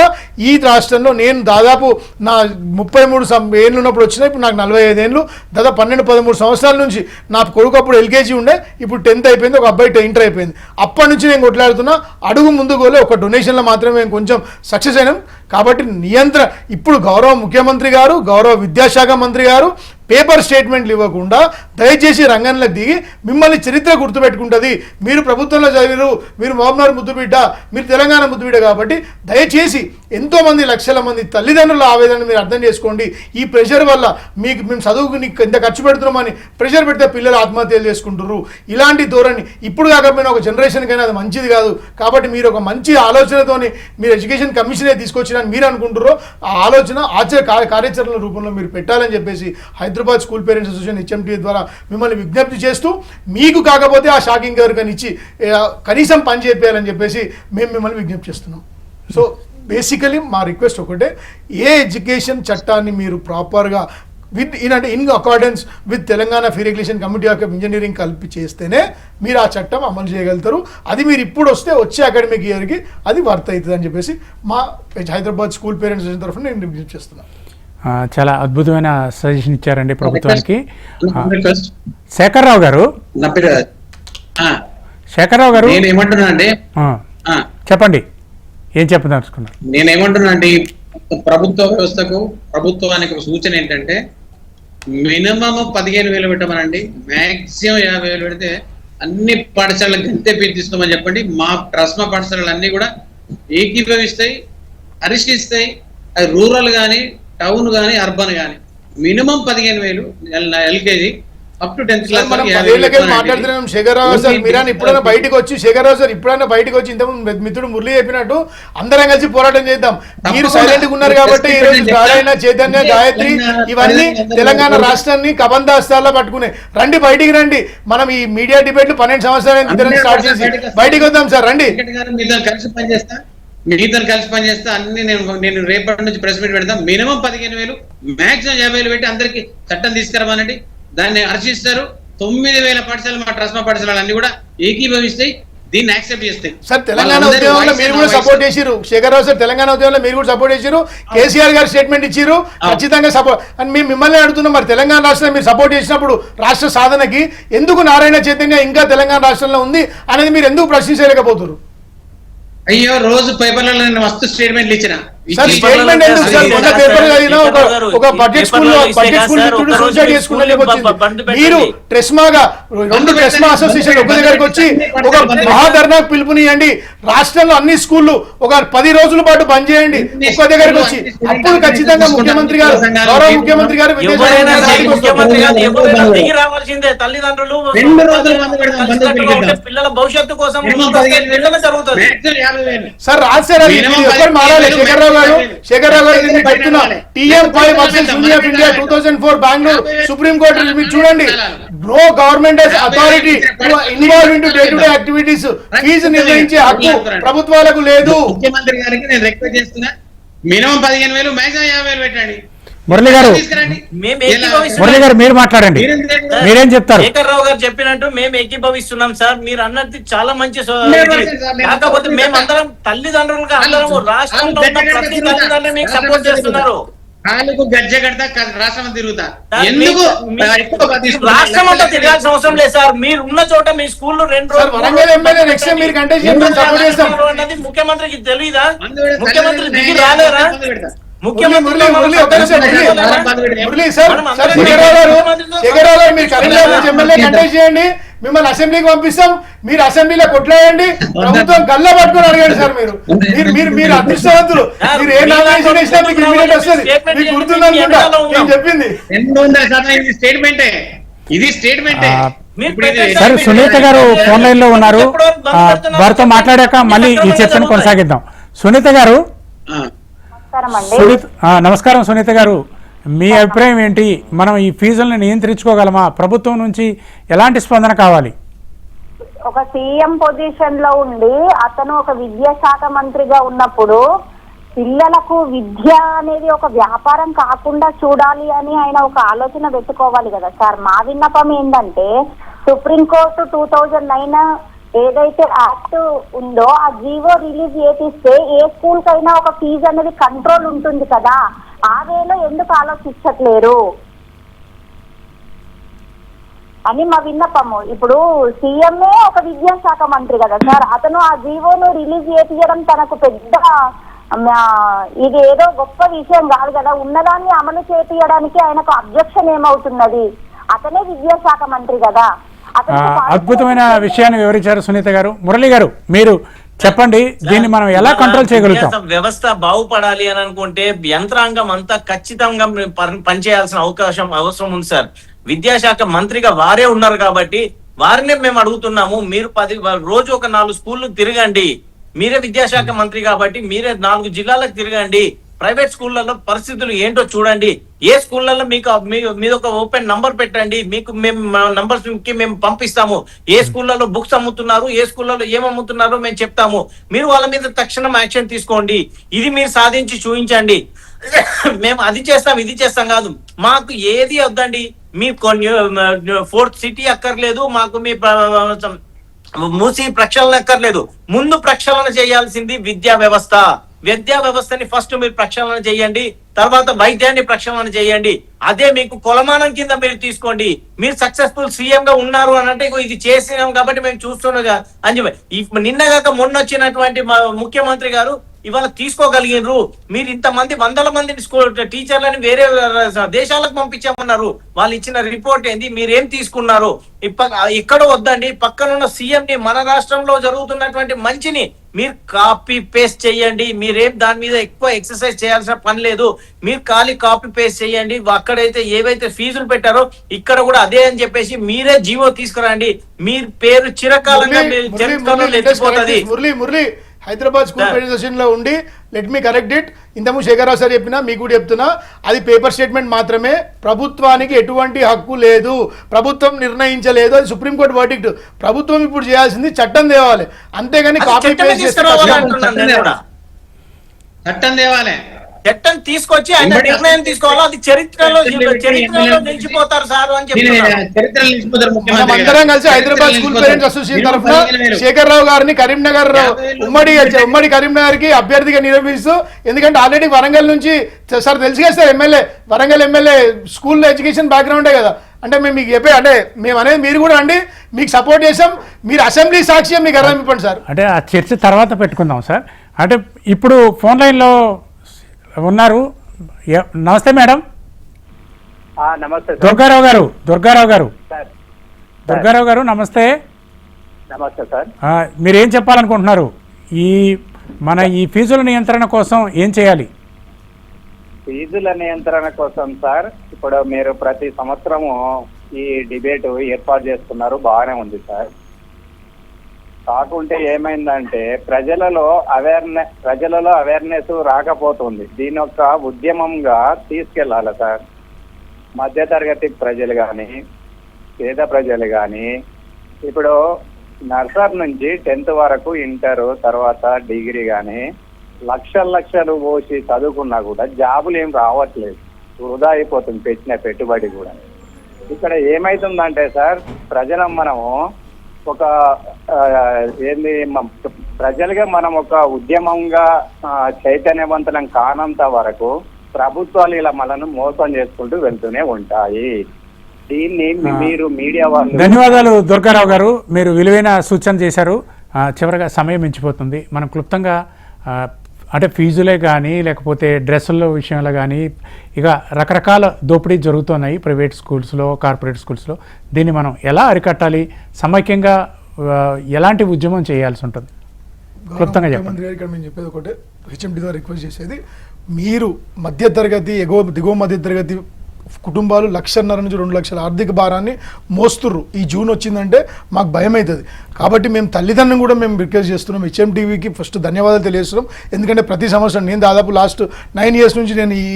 ఈ రాష్ట్రంలో నేను దాదాపు నా 33 ఏళ్ళు ఉన్నప్పుడు వచ్చినా ఇప్పుడు నాకు 45 ఏళ్ళు, దాదాపు 12-13 సంవత్సరాల నుంచి నా కొడుకు అప్పుడు LKG ఉండే, ఇప్పుడు 10th అయిపోయింది, ఒక అబ్బాయి ఇంటర్ అయిపోయింది. అప్పటి నుంచి నేను కొట్లాడుతున్నా, అడుగు ముందుకోలే, ఒక డొనేషన్లో మాత్రమే మేము కొంచెం సక్సెస్ అయినాం. కాబట్టి ఇప్పుడు గౌరవ ముఖ్యమంత్రి గారు, గౌరవ విద్యాశాఖ మంత్రి గారు పేపర్ స్టేట్మెంట్లు ఇవ్వకుండా దయచేసి రంగంలోకి దిగి మిమ్మల్ని చరిత్ర గుర్తుపెట్టుకుంటుంది. మీరు ప్రభుత్వంలో చదివారు, మీరు మహబూబ్నగర్ ముద్దుబిడ్డ, మీరు తెలంగాణ ముద్దుబిడ్డ. కాబట్టి దయచేసి ఎంతోమంది లక్షల మంది తల్లిదండ్రుల ఆవేదన మీరు అర్థం చేసుకోండి. ఈ ప్రెషర్ వల్ల మేము చదువుకు ఇంత ఖర్చు పెడుతున్నామని ప్రెషర్ పెడితే పిల్లలు ఆత్మహత్యలు చేసుకుంటారు. ఇలాంటి ధోరణి ఇప్పుడు కాకపోయినా ఒక జనరేషన్కైనా అది మంచిది కాదు. కాబట్టి మీరు ఒక మంచి ఆలోచనతోని మీరు ఎడ్యుకేషన్ కమిషనే తీసుకొచ్చినని మీరు అనుకుంటారో ఆ ఆలోచన కార్యాచరణ రూపంలో మీరు పెట్టాలని చెప్పేసి Hyderabad school parents association HMTA ద్వారా మిమ్మల్ని విజ్ఞప్తి చేస్తూ, మీకు కాకపోతే ఆ షాకింగ్ ఎవరికైనా ఇచ్చి కనీసం పని చేయాలని చెప్పేసి మేము మిమ్మల్ని విజ్ఞప్తి చేస్తున్నాం. సో బేసికలీ మా రిక్వెస్ట్ ఒకటే, ఏ ఎడ్యుకేషన్ చట్టాన్ని మీరు ప్రాపర్గా in accordance with Telangana fee regulation committee of engineering కలిపి చేస్తేనే మీరు ఆ చట్టం అమలు చేయగలుగుతారు. అది మీరు ఇప్పుడు వచ్చే అకాడమిక్ ఇయర్కి అది వర్త్ అవుతుంది అని చెప్పేసి మా హైదరాబాద్ స్కూల్ పేరెంట్స్ అసోసియేషన్ తరఫున నేను విజ్ఞప్తి చేస్తున్నాను. చాలా అద్భుతమైన సజెషన్ ఇచ్చారండి ప్రభుత్వానికి. శేఖర్రావు గారు, శేఖర్రావు గారు నేనేమంటున్నా అండి, చెప్పండి, ఏం చెప్పదలుచుకున్నారు? నేనేమంటున్నా అండి, ప్రభుత్వ వ్యవస్థకు ప్రభుత్వానికి ఒక సూచన ఏంటంటే మినిమం 15,000 పెట్టమనండి, మాక్సిమం 50,000 పెడితే అన్ని పాఠశాలలకు ఎంతే ఫీజు తీసుకోమని చెప్పండి. మా ట్రస్మా పాఠశాలలు అన్ని కూడా ఏకీభవిస్తాయి, హర్షిస్తాయి. అది రూరల్ కానీ, టౌన్ కానీ, అర్బన్ కానీ minimum 15,000 LKG up to 10th class. మాట్లాడుతున్నాం శేఖర్రావు గారు. సార్ మీరు ఇప్పుడైనా బయటకు వచ్చి, శేఖర్రావు సార్ ఇప్పుడైనా బయటకు వచ్చి, ఇంతకుముందు మిత్రుడు మురళి చెప్పినట్టు అందరం కలిసి పోరాటం చేద్దాం. మీరు సైలెంట్ గా ఉన్నారు కాబట్టి ఈ రోజు నారాయణ, చైతన్య, గాయత్రి ఇవన్నీ తెలంగాణ రాష్ట్రాన్ని కబంధాస్తాల్లో పట్టుకునే రండి, బయటికి రండి. మనం ఈ మీడియా డిబేట్లు 12 సంవత్సరాలు స్టార్ట్ చేసి బయటికి వద్దాం సార్, రండి. మీతో కలిసి పనిచేస్తా అన్ని నేను రేపటి నుంచి ప్రెస్ మీట్ పెడతాం. మినిమం 15,000, మాక్సిమం 50,000 పెట్టి అందరికి చట్టం తీసుకురమానండి. దాన్ని హర్షిస్తారు. 9,000 పాఠశాలలు మా ట్రస్మా పాఠశాలలు అన్ని కూడా ఏకీభవిస్తాయి, దీన్ని యాక్సెప్ట్ చేస్తాయి. సార్ తెలంగాణ ఉద్యమంలో మీరు కూడా సపోర్ట్ చేసిరు. శేఖర్రావు సార్ తెలంగాణ ఉద్యమంలో మీరు కూడా సపోర్ట్ చేసిరు. కేసీఆర్ గారు స్టేట్మెంట్ ఇచ్చిరు, ఖచ్చితంగా సపోర్ట్ అని మేము మిమ్మల్ని అడుగుతున్నాం. మరి తెలంగాణ రాష్ట్రం మీరు సపోర్ట్ చేసినప్పుడు రాష్ట్ర సాధనకి ఎందుకు నారాయణ చైతన్య ఇంకా తెలంగాణ రాష్ట్రంలో ఉంది అనేది మీరు ఎందుకు ప్రశ్నించలేకపోతున్నారు? అయ్యో, రోజు పేపర్లలో నేను మస్తు స్టేట్మెంట్లు ఇచ్చిన. స్టేట్మెంట్ ఎందుకు సార్? మొన్న పేపర్ చదివినా ఒక బడ్జెట్ స్కూల్ సూసైడ్ చేసుకునే మీరు ట్రెస్మాగా 2 ట్రెస్మా అసోసియేషన్ ఒక దగ్గరికి వచ్చి ఒక మహాధర్నాకు పిలుపునియండి. రాష్ట్రంలో అన్ని స్కూళ్ళు ఒక 10 రోజుల పాటు బంద్ చేయండి ఒక దగ్గరికి వచ్చి. అప్పుడు ఖచ్చితంగా ముఖ్యమంత్రి గారు, గౌరవ ముఖ్యమంత్రి గారు పిల్లల భవిష్యత్తు కోసం సార్ రాజశేఖర్ ఎక్కడ మారాలి? శేఖర్రావు గారు నేను చెప్తున్నా, TM5 versus union of India 2004 Bengaluru supreme court మీరు చూడండి. No government has authority to involve into day to day activities. Fees నిర్ణయించే హక్కు ప్రభుత్వాలకు లేదు. ముఖ్యమంత్రి గారికి నేను రిక్వెస్ట్ చేస్తున్నా, మినిమం 15,000, మాక్సిమం 50,000 పెట్టండి. మురళి గారు మీరు మాట్లాడండి, మీరేం చెప్తారు? శేఖర్రావు గారు చెప్పినట్టు మేము ఏకీభవిస్తున్నాం సార్. మీరు అన్నది చాలా మంచి. కాకపోతే మేమందరం తల్లిదండ్రులుగా అందరం రాష్ట్రంలో ఉన్న ప్రతి తల్లిదండ్రులు మీకు సపోర్ట్ చేస్తున్నారు. కాళ్ళకు గజ్జ కడతా రాష్ట్రం తిరుగుతా. ఎందుకు రాష్ట్రం అంతా తిరగాల్సిన అవసరం లేదు సార్. మీరు ఉన్న చోట మీ స్కూల్ 2 రోజులు ముఖ్యమంత్రికి తెలియదా? ముఖ్యమంత్రి దిగి రాలేరా? మిమ్మల్ని అసెంబ్లీకి పంపిస్తాం, మీరు అసెంబ్లీలో కొట్లాడండి, ప్రభుత్వం గల్లా పట్టుకొని అడగండి సార్. మీరు అదృష్టవంతులు. మీరు ఏ నామినేషన్ వేసినా మీకు ఇమీడియట్ వస్తుంది. మీకు గుర్తుందనుకుంటా నేను చెప్పింది. ఇది స్టేట్మెంటే. సరే, సునీత గారు ఫోన్ లైన్ లో ఉన్నారు, వారితో మాట్లాడాక మళ్ళీ ఈ చర్చను కొనసాగిద్దాం. సునీత గారు, నమస్కారం అండి. నమస్కారం సునీత గారు, మీ అభిప్రాయం ఏంటి? మనం ఈ ఫీజులను నియంత్రించుకోగలమా? ప్రభుత్వం నుంచి ఎలాంటి స్పందన కావాలి? ఒక సీఎం పొజిషన్ లో ఉండి అతను ఒక విద్యాశాఖ మంత్రిగా ఉన్నప్పుడు పిల్లలకు విద్య అనేది ఒక వ్యాపారం కాకుండా చూడాలి అని ఆయన ఒక ఆలోచన పెట్టుకోవాలి కదా సార్. మా విన్నపం ఏంటంటే సుప్రీంకోర్టు 2009 ఏదైతే యాక్ట్ ఉందో ఆ జీవో రిలీజ్ చేపిస్తే ఏ స్కూల్ కైనా ఒక ఫీజు అనేది కంట్రోల్ ఉంటుంది కదా, ఆ వేలో ఎందుకు ఆలోచించట్లేరు అని మా విన్నపము. ఇప్పుడు సీఎంఏ ఒక విద్యాశాఖ మంత్రి కదా సార్, అతను ఆ జీవోను రిలీజ్ చేయించడం తనకు పెద్ద ఇది ఏదో గొప్ప విషయం కాదు కదా. ఉన్నదాన్ని అమలు చేయించడానికి ఆయనకు అబ్జెక్షన్ ఏమవుతున్నది? అతనే విద్యాశాఖ మంత్రి కదా. అద్భుతమైన విషయాన్ని వివరించారు సునీత గారు. మురళి గారు, మీరు చెప్పండి, దీన్ని మనం ఎలా కంట్రోల్ చేయగలుగుతాం? వ్యవస్థ బాగుపడాలి అని అనుకుంటే యంత్రాంగం అంతా ఖచ్చితంగా పనిచేయాల్సిన అవసరం ఉంది సార్. విద్యాశాఖ మంత్రిగా వారే ఉన్నారు కాబట్టి వారినే మేము అడుగుతున్నాము. మీరు రోజు ఒక 4 స్కూళ్ళు తిరగండి. మీరే విద్యాశాఖ మంత్రి కాబట్టి మీరే 4 జిల్లాలకు తిరగండి. ప్రైవేట్ స్కూళ్లలో పరిస్థితులు ఏంటో చూడండి. ఏ స్కూళ్లలో మీద ఒక ఓపెన్ నంబర్ పెట్టండి, మీకు మేము నంబర్స్ కి మేము పంపిస్తాము. ఏ స్కూళ్లలో బుక్స్ అమ్ముతున్నారు, ఏ స్కూళ్లలో ఏం అమ్ముతున్నారో మేము చెప్తాము. మీరు వాళ్ళ మీద తక్షణం యాక్షన్ తీసుకోండి. ఇది మీరు సాధించి చూపించండి. మేము అది చేస్తాం ఇది చేస్తాం కాదు, మాకు ఏది వద్దండి. మీ ఫోర్త్ సిటీ అక్కర్లేదు, మాకు మీ మూసి ప్రక్షాళన అక్కర్లేదు. ముందు ప్రక్షాళన చేయాల్సింది విద్యా వ్యవస్థని ఫస్ట్ మీరు ప్రక్షాళన చేయండి, తర్వాత వైద్యాన్ని ప్రక్షాళన చేయండి. అదే మీకు కొలమానం కింద మీరు తీసుకోండి. మీరు సక్సెస్ఫుల్ సీఎం గా ఉన్నారు అని అంటే ఇది చేసినాం కాబట్టి మేము చూస్తున్నాగా అని చెప్పి నిన్నగాక మొన్న వచ్చినటువంటి ముఖ్యమంత్రి గారు ఇవాళ తీసుకోగలిగినరు. మీరు ఇంతమంది 100 మందిని టీచర్లని వేరే దేశాలకు పంపించామన్నారు. వాళ్ళు ఇచ్చిన రిపోర్ట్ ఏంది, మీరేం తీసుకున్నారు? ఇక్కడ వద్దండి, పక్కనున్న సీఎం ని మన రాష్ట్రంలో జరుగుతున్నటువంటి మంచిని మీరు కాపీ పేస్ట్ చేయండి. మీరేం దాని మీద ఎక్కువ ఎక్సర్సైజ్ చేయాల్సిన పని లేదు. మీరు కాపీ పేస్ట్ చేయండి. అక్కడైతే ఏవైతే ఫీజులు పెట్టారో ఇక్కడ కూడా అదే అని చెప్పేసి మీరే జీవో తీసుకురండి. మీ పేరు చిరకాలంగా చరిత్రలో నిలిచిపోతుంది. మురళి హైదరాబాద్ స్కూల్ అసోసియేషన్ లో ఉండి లెట్ మీ కరెక్ట్ ఇట్. ఇంతకుముందు శేఖరరావు సార్ చెప్పినా మీకు కూడా చెప్తున్నా, అది పేపర్ స్టేట్మెంట్ మాత్రమే. ప్రభుత్వానికి ఎటువంటి హక్కు లేదు, ప్రభుత్వం నిర్ణయించలేదు. అది సుప్రీంకోర్టు వర్డిక్ట్. ప్రభుత్వం ఇప్పుడు చేయాల్సింది చట్టం తేవాలి, అంతేగాని కాపీ పేస్ట్ చట్టం తేవాలి. చట్టం తీసుకొచ్చి ఆయన నిర్ణయం తీసుకోవాలో అది చరిత్రలో నిలిచిపోతారు సార్ అని చెప్తున్నారు. అందరం కలిసి హైదరాబాద్ స్కూల్ పేరెంట్స్ అసోసియేషన్ తరఫున శేఖర్రావు గారిని కరీంనగర్ ఉమ్మడి కరీంనగర్ కి అభ్యర్థిగా నిరూపిస్తూ, ఎందుకంటే ఆల్రెడీ వరంగల్ నుంచి సార్ తెలుసు కదా sir, Warangal MLA school education బ్యాక్గ్రౌండే కదా. అంటే మేము మీకు చెప్పే అంటే మేము అనేది మీరు కూడా అండి మీకు సపోర్ట్ చేసాం. మీరు అసెంబ్లీ సాక్ష్యం మీకు అర్థం ఇవ్వండి సార్. అంటే ఆ చర్చ తర్వాత పెట్టుకుందాం సార్. అంటే ఇప్పుడు ఫోన్ లైన్లో ఉన్నారు. నమస్తే మేడం. నమస్తే దుర్గారావు గారు నమస్తే. నమస్తే సార్. మీరేం చెప్పాలనుకుంటున్నారు? మన ఈ ఫీజుల నియంత్రణ కోసం ఏం చేయాలి? ఫీజుల నియంత్రణ కోసం సార్, ఇప్పుడు మీరు ప్రతి సంవత్సరము ఈ డిబేట్ ఏర్పాటు చేస్తున్నారు, బాగానే ఉంది సార్. కాకుంటే ఏమైందంటే ప్రజలలో అవేర్నెస్ రాకపోతుంది. దీని యొక్క ఉద్యమంగా తీసుకెళ్లాలి సార్. మధ్యతరగతి ప్రజలు కానీ పేద ప్రజలు కానీ ఇప్పుడు నర్సరీ నుంచి 10th వరకు ఇంటర్ తర్వాత డిగ్రీ కానీ లక్షలు పోసి చదువుకున్నా కూడా జాబులు ఏం రావట్లేదు, వృధా అయిపోతుంది పెట్టిన పెట్టుబడి కూడా. ఇక్కడ ఏమైతుందంటే సార్, మనము ఒక ప్రజలుగా మనం ఒక ఉద్యమంగా చైతన్యవంతులం కానంత వరకు ప్రభుత్వాలు ఇలా మనను మోసం చేసుకుంటూ వెళ్తూనే ఉంటాయి. దీన్ని మీరు మీడియా వాళ్ళు. ధన్యవాదాలు దుర్గారావు గారు, మీరు విలువైన సూచన చేశారు. చివరిగా సమయం మించిపోతుంది. మనం క్లుప్తంగా అంటే ఫీజులే కానీ లేకపోతే డ్రెస్సుల విషయంలో కానీ ఇక రకరకాల దోపిడీ జరుగుతున్నాయి ప్రైవేట్ స్కూల్స్లో, కార్పొరేట్ స్కూల్స్లో. దీన్ని మనం ఎలా అరికట్టాలి, సమైక్యంగా ఎలాంటి ఉద్యమం చేయాల్సి ఉంటుంది క్లుప్తంగా చెప్పండి. ఇక్కడ మేము చెప్పేది ఒకటే, హెచ్ఎండి ద్వారా రిక్వెస్ట్ చేసేది, మీరు మధ్యతరగతి దిగువ మధ్యతరగతి కుటుంబాలు 1.5 నుంచి 2 లక్షల ఆర్థిక భారాన్ని మోస్తుర్రు. ఈ జూన్ వచ్చిందంటే మాకు భయం అవుతుంది. కాబట్టి మేము తల్లిదండ్రులను కూడా మేము రిక్వెస్ట్ చేస్తున్నాం, HMTVకి ఫస్ట్ ధన్యవాదాలు తెలియజేస్తున్నాం. ఎందుకంటే ప్రతి సంవత్సరం నేను దాదాపు లాస్ట్ 9 ఇయర్స్ నుంచి నేను ఈ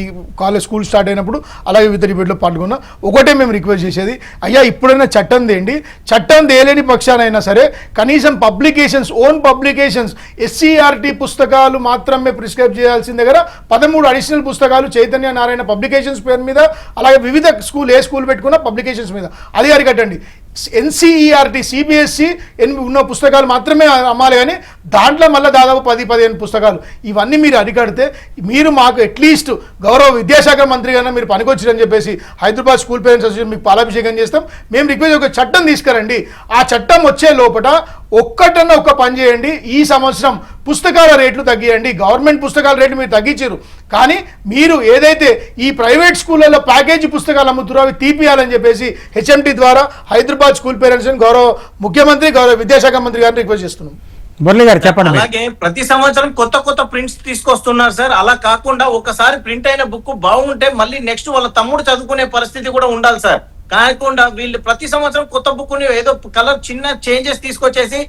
కాలేజ్ స్కూల్ స్టార్ట్ అయినప్పుడు అలాగే వివిధ డిబేట్లో పాల్గొన్నా. ఒకటే మేము రిక్వెస్ట్ చేసేది, అయ్యా ఇప్పుడైనా చట్టం తేండి, చట్టం తేలేని పక్షానైనా సరే కనీసం పబ్లికేషన్స్, ఓన్ పబ్లికేషన్స్, SCERT పుస్తకాలు మాత్రమే ప్రిస్క్రైబ్ చేయాల్సిన దగ్గర 13 అడిషనల్ పుస్తకాలు చైతన్య నారాయణ పబ్లికేషన్స్ పేరు మీద, అలాగే వివిధ స్కూల్ ఏ స్కూల్ పెట్టుకున్న పబ్లికేషన్స్ మీద అది అరికట్టండి. NCERT CBSE ఉన్న పుస్తకాలు మాత్రమే అమ్మాలి, కానీ దాంట్లో మళ్ళీ దాదాపు 10-15 పుస్తకాలు ఇవన్నీ మీరు అరికడితే మీరు మాకు అట్లీస్ట్ గౌరవ విద్యాశాఖ మంత్రి గారిని మీరు పనికొచ్చిరని చెప్పేసి హైదరాబాద్ స్కూల్ పేరెంట్స్ అసోసియేషన్ మీకు పాలాభిషేకం చేస్తాం. మేము రిక్వెస్ట్ ఒక చట్టం తీసుకురండి. ఆ చట్టం వచ్చే లోపల ఒక్కటన్నా ఒక్క పని చేయండి. ఈ సంవత్సరం పుస్తకాల రేట్లు తగ్గియండి. గవర్నమెంట్ పుస్తకాల రేట్లు మీరు తగ్గించారు, కానీ మీరు ఏదైతే ఈ ప్రైవేట్ స్కూళ్ళలో ప్యాకేజీ పుస్తకాలు అమ్ముతారో అవి తీపియాలని చెప్పేసి HMT ద్వారా హైదరాబాద్ స్కూల్ పేరెంట్స్ గౌరవ ముఖ్యమంత్రి, గౌరవ విద్యాశాఖ మంత్రి గారిని రిక్వెస్ట్ చేస్తున్నాం. మురళి గారు చెప్పండి. అలాగే ప్రతి సంవత్సరం కొత్త ప్రింట్స్ తీసుకొస్తున్నారు సార్. అలా కాకుండా ఒకసారి ప్రింట్ అయిన బుక్ బాగుంటే మళ్ళీ నెక్స్ట్ వాళ్ళ తమ్ముడు చదువుకునే పరిస్థితి కూడా ఉండాలి సార్. కాకుండా వీళ్ళు ప్రతి సంవత్సరం కొత్త బుక్ ని ఏదో కలర్ చిన్న చేంజెస్ తీసుకొచ్చేసి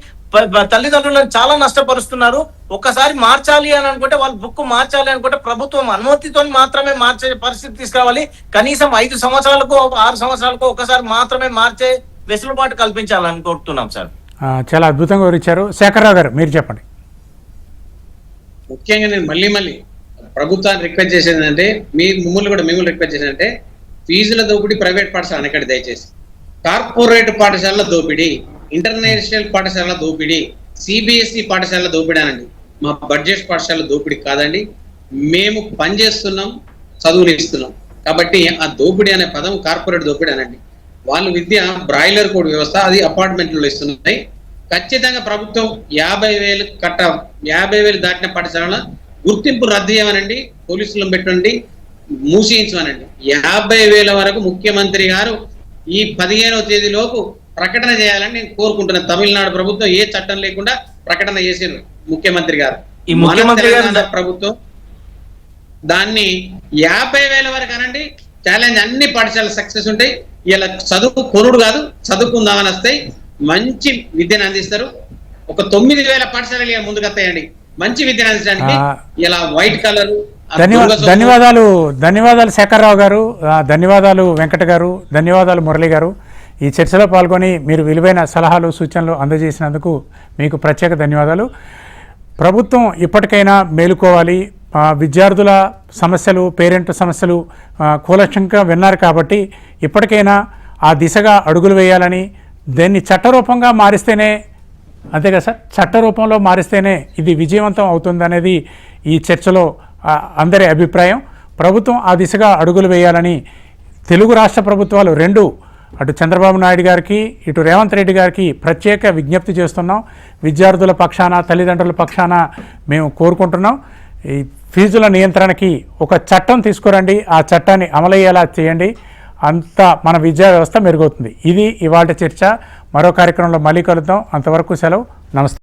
తల్లిదండ్రులను చాలా నష్టపరుస్తున్నారు. ఒకసారి మార్చాలి అని అనుకుంటే వాళ్ళు బుక్ మార్చాలి అనుకుంటే ప్రభుత్వం అనుమతితో మాత్రమే మార్చే పరిస్థితి తీసుకురావాలి. కనీసం 5 సంవత్సరాలకు 6 సంవత్సరాలకు ఒకసారి మాత్రమే మార్చే వెసులుబాటు కల్పించాలనుకుంటున్నాం సార్. చాలా అద్భుతంగా వివరించారు. శేఖర్రావు గారు మీరు చెప్పండి. ముఖ్యంగా నేను మళ్ళీ ప్రభుత్వాన్ని రిక్వెస్ట్ చేసేది అంటే మిమ్మల్ని రిక్వెస్ట్ చేసేదంటే ఫీజుల దోపిడీ ప్రైవేట్ పాఠశాల అనకండి దయచేసి. కార్పొరేట్ పాఠశాలల దోపిడీ, ఇంటర్నేషనల్ పాఠశాలల దోపిడీ, CBSE పాఠశాలల దోపిడీ అనండి. మా బడ్జెట్ పాఠశాల దోపిడీ కాదండి. మేము పనిచేస్తున్నాం, చదువులు ఇస్తున్నాం. కాబట్టి ఆ దోపిడీ అనే పదం కార్పొరేట్ దోపిడీ అనండి. వాళ్ళు విద్య బ్రాయిలర్ కోడ్ వ్యవస్థ, అది అపార్ట్మెంట్లో ఇస్తున్నాయి. ఖచ్చితంగా ప్రభుత్వం 50,000 దాటిన పాఠశాల గుర్తింపు రద్దు చేయమనండి, పోలీసులను పెట్టండి, మూసేయించమనండి. 50,000 వరకు ముఖ్యమంత్రి గారు ఈ 15వ తేదీలోపు ప్రకటన చేయాలని నేను కోరుకుంటున్నాను. తమిళనాడు ప్రభుత్వం ఏ చట్టం లేకుండా ప్రకటన చేసారు ముఖ్యమంత్రి గారు. ఈ ముఖ్యమంత్రి గారు ప్రభుత్వం దాన్ని 50,000 వరకు అనండి. ఛాలెంజ్, అన్ని పాఠశాలలు సక్సెస్ ఉంటాయి. ఇలా చదువు కొనుడు కాదు, చదువుకుందామని వస్తాయి, మంచి విద్యను అందిస్తారు. ఒక 9,000 పాఠశాలలు ముందుకు వస్తాయండి మంచి విద్యను అందించడానికి. ఇలా వైట్ కలర్. ధన్యవాదాలు శేఖర్రావు గారు, ధన్యవాదాలు వెంకట గారు, ధన్యవాదాలు మురళి గారు. ఈ చర్చలో పాల్గొని మీరు విలువైన సలహాలు సూచనలు అందజేసినందుకు మీకు ప్రత్యేక ధన్యవాదాలు. ప్రభుత్వం ఇప్పటికైనా మేలుకోవాలి. విద్యార్థుల సమస్యలు, పేరెంట్ సమస్యలు కూలక్షంగా విన్నారు కాబట్టి ఇప్పటికైనా ఆ దిశగా అడుగులు వేయాలని, దాన్ని చట్టరూపంగా మారిస్తేనే, అంతే కదా సార్, చట్టరూపంలో మారిస్తేనే ఇది విజయవంతం అవుతుందనేది ఈ చర్చలో అందరి అభిప్రాయం. ప్రభుత్వం ఆ దిశగా అడుగులు వేయాలని తెలుగు రాష్ట్ర ప్రభుత్వాలు రెండు, అటు చంద్రబాబు నాయుడు గారికి ఇటు రేవంత్ రెడ్డి గారికి ప్రత్యేక విజ్ఞప్తి చేస్తున్నాం. విద్యార్థుల పక్షాన, తల్లిదండ్రుల పక్షాన మేము కోరుకుంటున్నాం. ఈ ఫీజుల నియంత్రణకి ఒక చట్టం తీసుకురండి, ఆ చట్టాన్ని అమలయ్యేలా చేయండి. అంతా మన విద్యా వ్యవస్థ మెరుగవుతుంది. ఇది ఇవాళ చర్చ. మరో కార్యక్రమంలో మళ్ళీ కలుద్దాం. అంతవరకు సెలవు. నమస్తే.